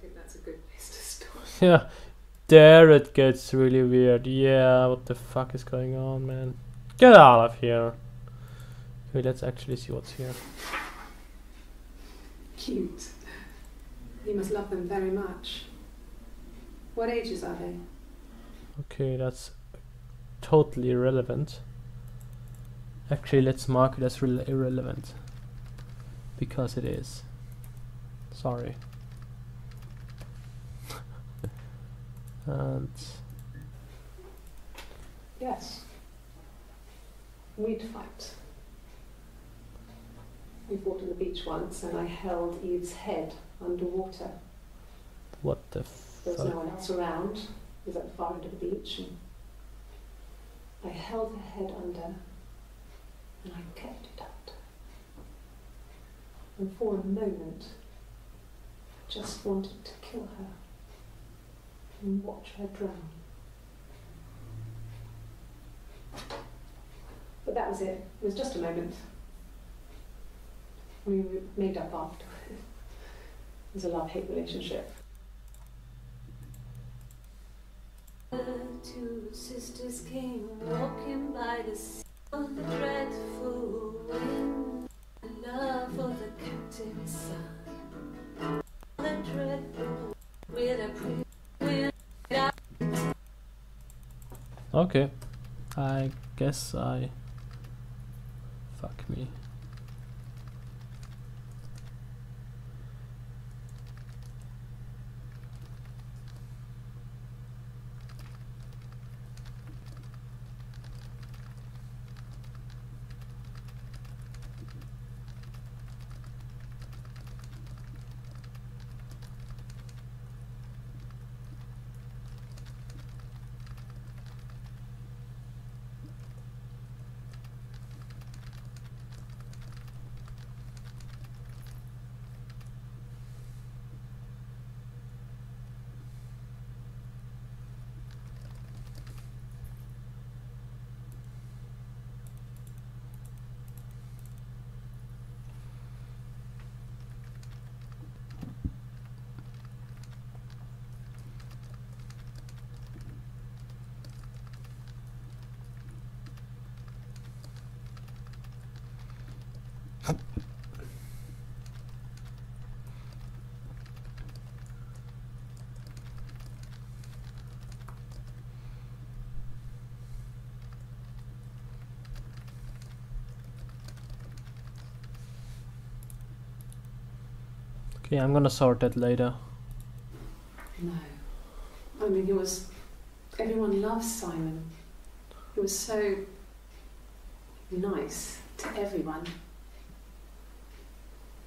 think that's a good place to stop. Yeah, there it gets really weird. Yeah, what the fuck is going on, man? Get out of here. Okay, let's actually see what's here. Cute. You must love them very much. What ages are they? Okay, that's totally irrelevant. Actually, let's mark it as irrelevant. Because it is. Sorry. And Yes. We'd fight. We fought on the beach once and I held Eve's head underwater. what the There was no fuck? one else around. It was at the far end of the beach. And I held her head under and I kept it under. And for a moment, I just wanted to kill her and watch her drown. But that was it. It was just a moment. We made up after. It was a love-hate relationship. Two sisters came walking by the sea of the dreadful wind. Love for the captain's son. The dreadful with a pretty wind. Okay. I guess I... Fuck me. Okay, I'm gonna sort that later. No. I mean, he was... Everyone loves Simon. He was so nice to everyone.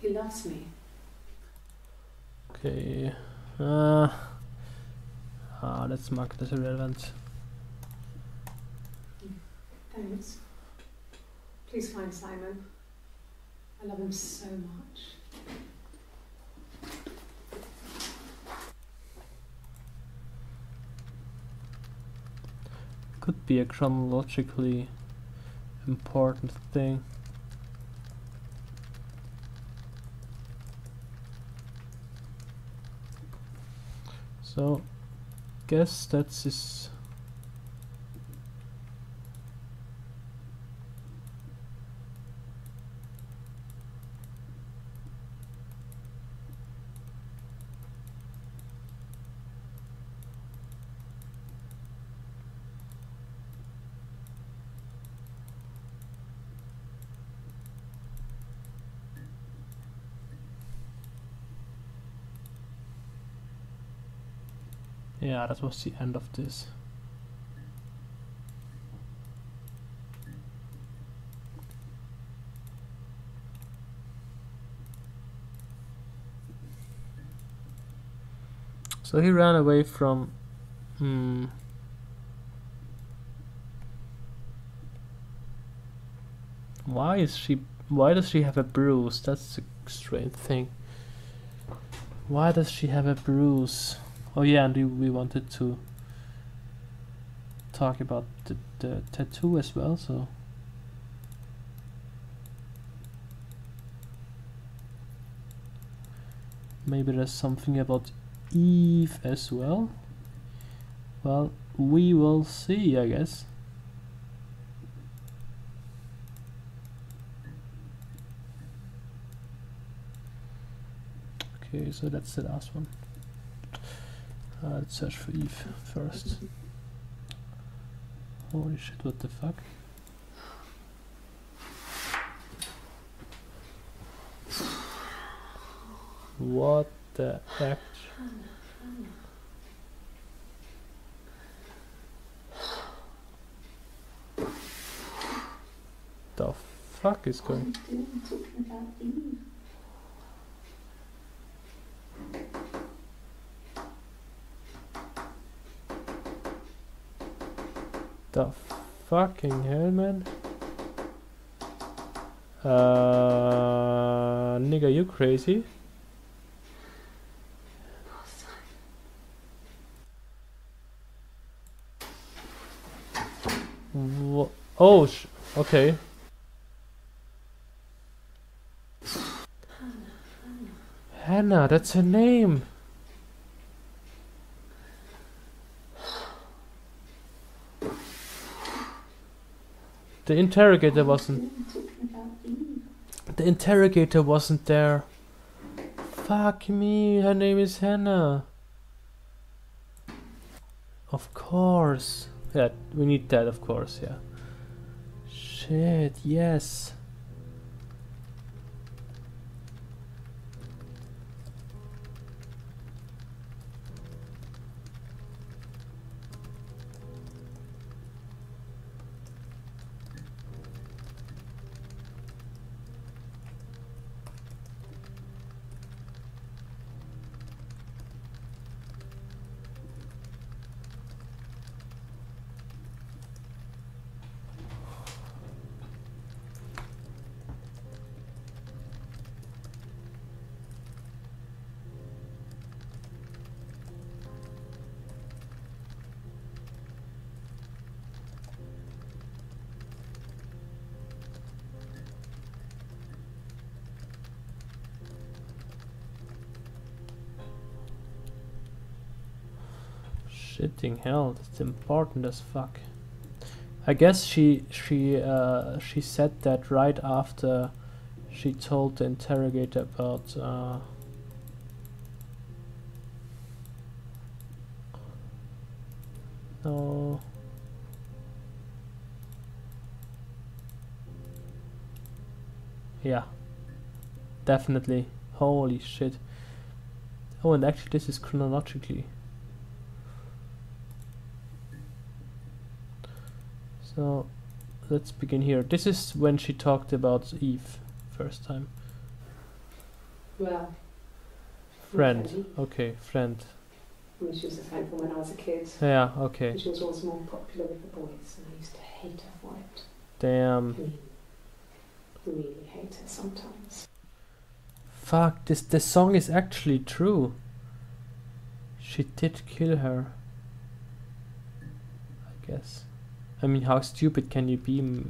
He loves me. Okay. Let's mark this irrelevant. Thanks. Please find Simon. I love him so much. Could be a chronologically important thing. So, guess that's his. Yeah, that was the end of this. So he ran away from... Why does she have a bruise? That's a strange thing. Why does she have a bruise? Oh yeah, and we wanted to talk about the tattoo as well, so... Maybe there's something about Eve as well? Well, we will see, I guess. Okay, so that's the last one. Let's search for Eve first. Holy shit, what the fuck? What the heck? The fuck is going? Talking about Eve. The fucking hell, man? Nigga, you crazy? Oh, okay. Hannah, that's her name. The interrogator wasn't. The interrogator wasn't there. Fuck me, her name is Hannah. Of course. Yeah, we need that, of course, yeah. Shit, yes. Shitting hell, that's important as fuck. I guess she said that right after she told the interrogator about no. Yeah, definitely. Holy shit. Oh, and actually this is chronologically. So let's begin here. This is when she talked about Eve first time. Well, Friend. Okay, friend. I mean, she was a friend from when I was a kid. Yeah, okay. She was always more popular with the boys, and I used to hate her for it. Damn. I mean, really hate her sometimes. Fuck, this song is actually true. She did kill her. I guess. I mean, how stupid can you be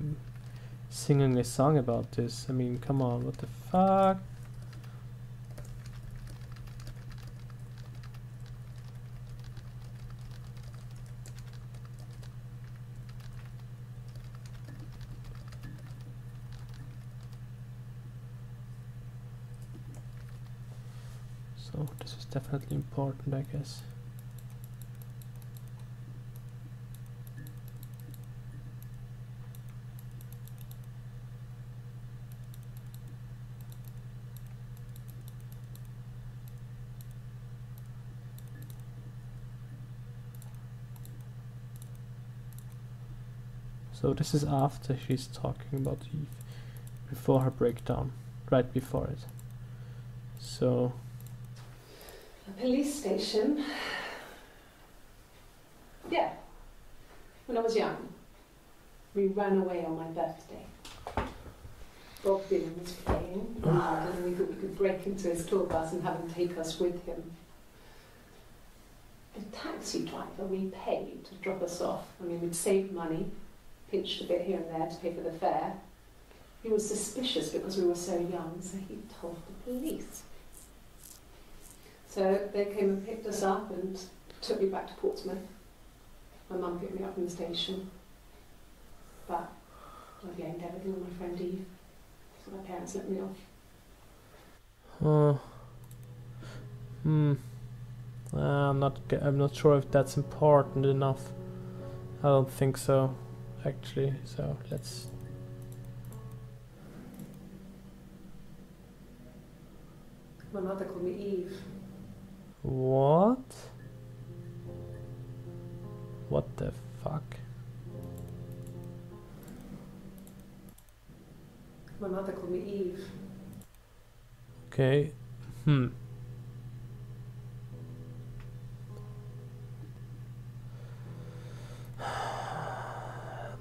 singing a song about this? I mean, come on, what the fuck? So, this is definitely important, I guess. So this is after she's talking about Eve, before her breakdown, right before it. So... A police station. Yeah. When I was young, we ran away on my birthday. Bob Dylan was playing in London, and we thought we could break into his tour bus and have him take us with him. The taxi driver we paid to drop us off. I mean, we'd saved money, pinched a bit here and there to pay for the fare. He was suspicious because we were so young, so he told the police. So they came and picked us up and took me back to Portsmouth. My mum picked me up from the station. But I blamed everything on my friend Eve. So my parents let me off. I'm not sure if that's important enough. I don't think so, actually. So let's. My mother called me Eve. What? What the fuck? My mother called me Eve. Okay.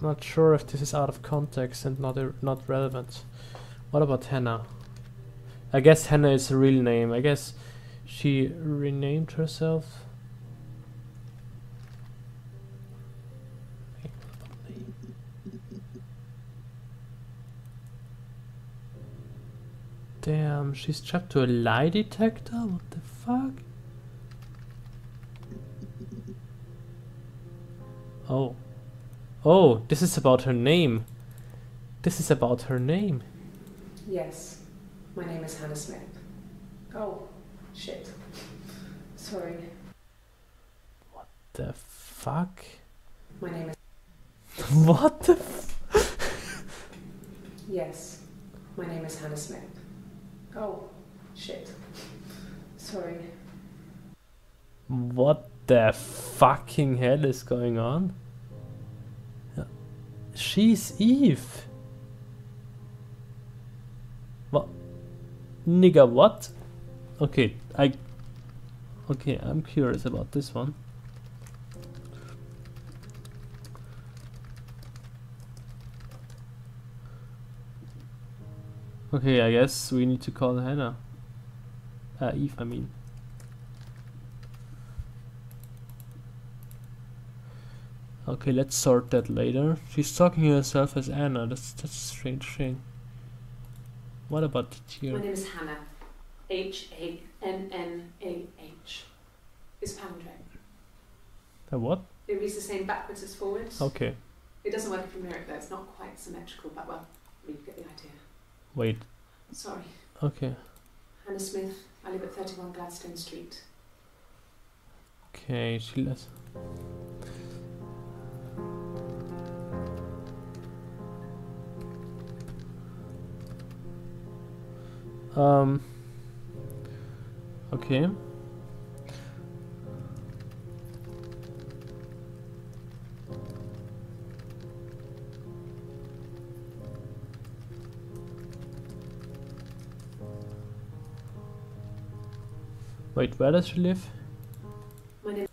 Not sure if this is out of context and not relevant. What about Hannah? I guess Hannah is a real name. I guess she renamed herself. Damn, she's trapped to a lie detector? What the fuck? Oh. Oh, this is about her name. This is about her name. Yes, my name is Hannah Smith. Oh, shit. Sorry. What the fuck? My name is... What the Yes, my name is Hannah Smith. Oh, shit. Sorry. What the fucking hell is going on? She's Eve. What? Nigga, what? Okay, I'm curious about this one. Okay, I guess we need to call Hannah. Eve, I mean. Okay, let's sort that later. She's talking to herself as Anna. That's a strange thing. What about here? My name is Hannah. H-A-N-N-A-H. It's palindrome. A what? It reads the same backwards as forwards. Okay. It doesn't work if you mirror it though. It's not quite symmetrical, but well, you get the idea. Wait. Sorry. Okay. Hannah Smith. I live at 31 Gladstone Street. Okay, she lets. Okay. Wait, where does she live? My name is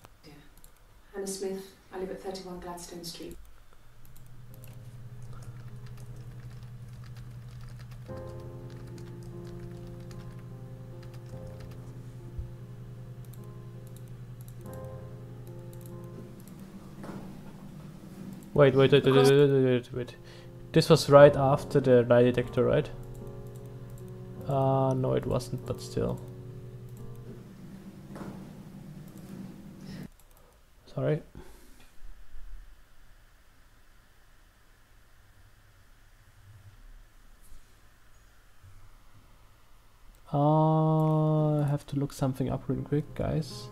Hannah Smith. I live at 31 Gladstone Street. Wait. This was right after the lie detector, right? No, it wasn't, but still. Sorry. I have to look something up real quick, guys.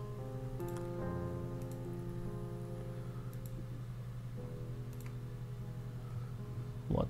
What?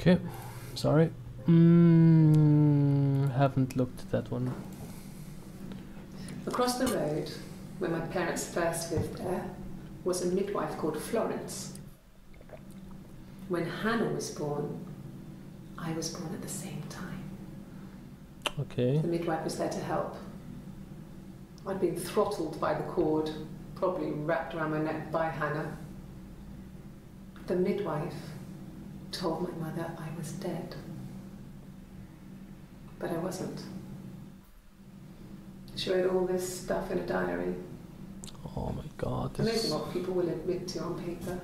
Okay, sorry. Haven't looked at that one. Across the road, where my parents first lived there, was a midwife called Florence. When Hannah was born, I was born at the same time. Okay. The midwife was there to help. I'd been throttled by the cord, probably wrapped around my neck by Hannah. The midwife told my mother I was dead. But I wasn't. She wrote all this stuff in a diary. Oh my god. Amazing what people will admit to on paper.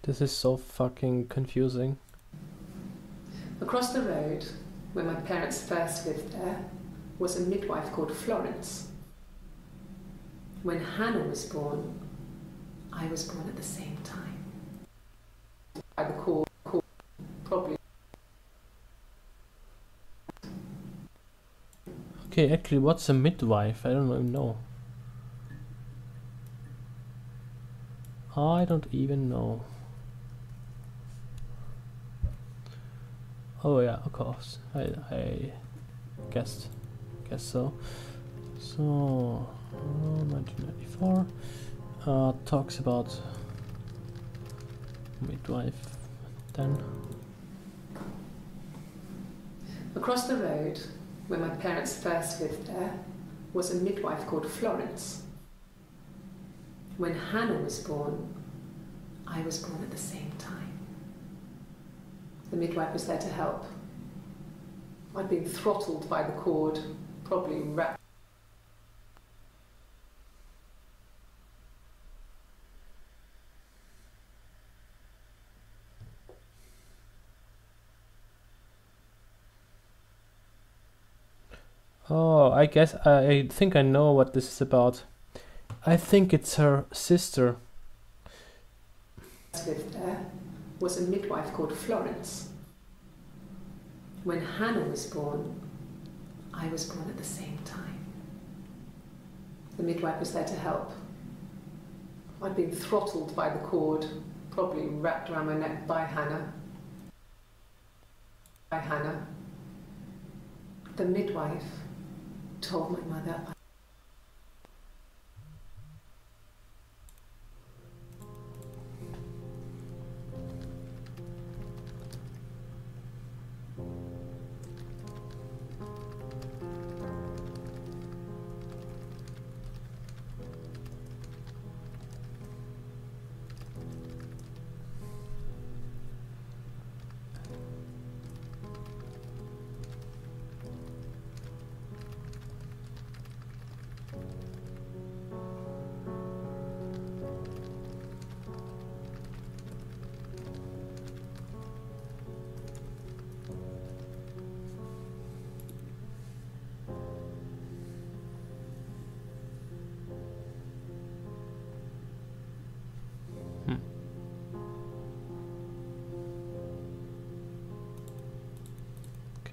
This is so fucking confusing. Across the road, where my parents first lived there, was a midwife called Florence. When Hannah was born, I was born at the same time. By the cord, probably. Okay, actually, what's a midwife? I don't even know. I don't even know. Oh yeah, of course. I guess so. So 1994 talks about midwife. Then Across the road, where my parents first lived there, was a midwife called Florence. When Hannah was born, I was born at the same time. The midwife was there to help. I'd been throttled by the cord, probably wrapped. oh, I guess I think I know what this is about. I think it's her sister. Lived there was a midwife called Florence. When Hannah was born, I was born at the same time. The midwife was there to help. I'd been throttled by the cord, probably wrapped around my neck by Hannah. The midwife told my mother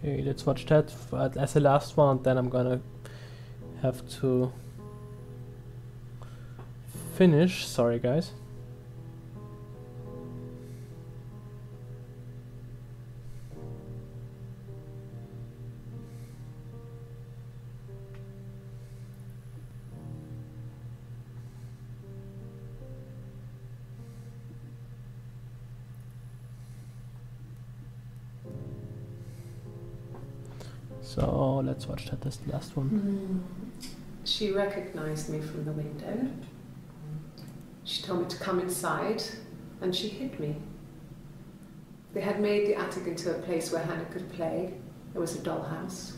Okay, let's watch that as the last one, and then I'm gonna have to finish. Sorry, guys. So let's watch that as the last one. She recognized me from the window. She told me to come inside, and she hid me. They had made the attic into a place where Hannah could play. It was a dollhouse.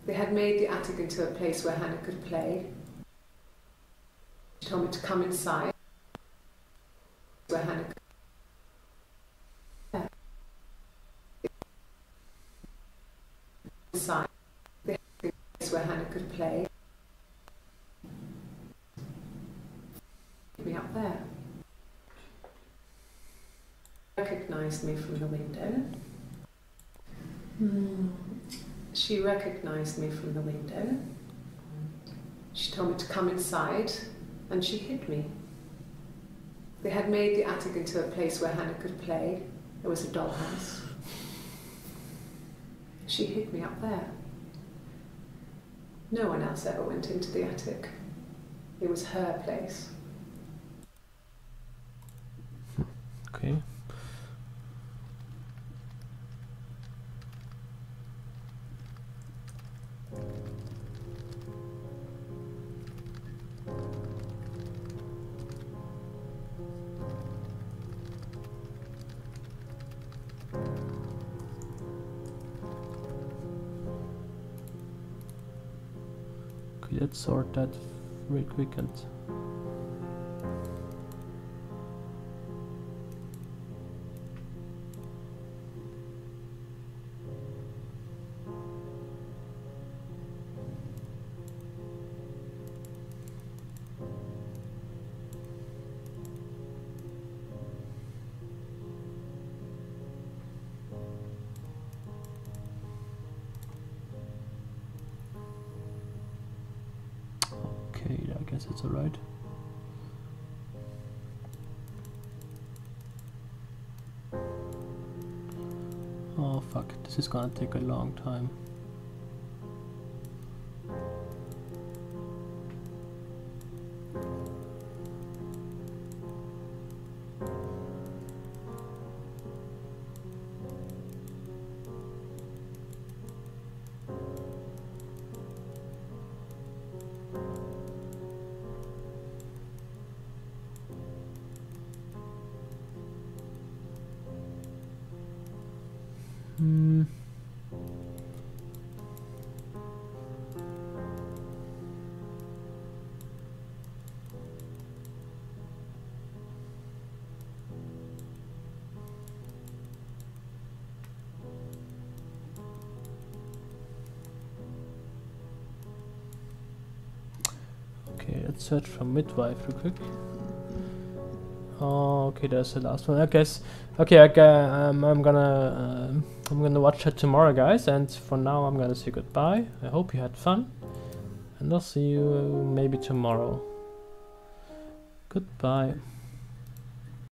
They had made the attic into a place where Hannah could play. She told me to come inside, where Hannah could inside. They had a place where Hannah could play. Me up there. Recognized me from the window. She recognized me from the window. She told me to come inside, and she hid me. They had made the attic into a place where Hannah could play. There was a dollhouse. She hid me up there. No one else ever went into the attic. It was her place. Okay. Okay, let's sort that real quick and okay, I guess it's alright. Oh fuck, this is gonna take a long time. Okay, let's search for midwife real quick. Oh, okay, there's the last one. I guess. Okay, I'm gonna watch that tomorrow, guys. And for now, I'm gonna say goodbye. I hope you had fun, and I'll see you maybe tomorrow. Goodbye.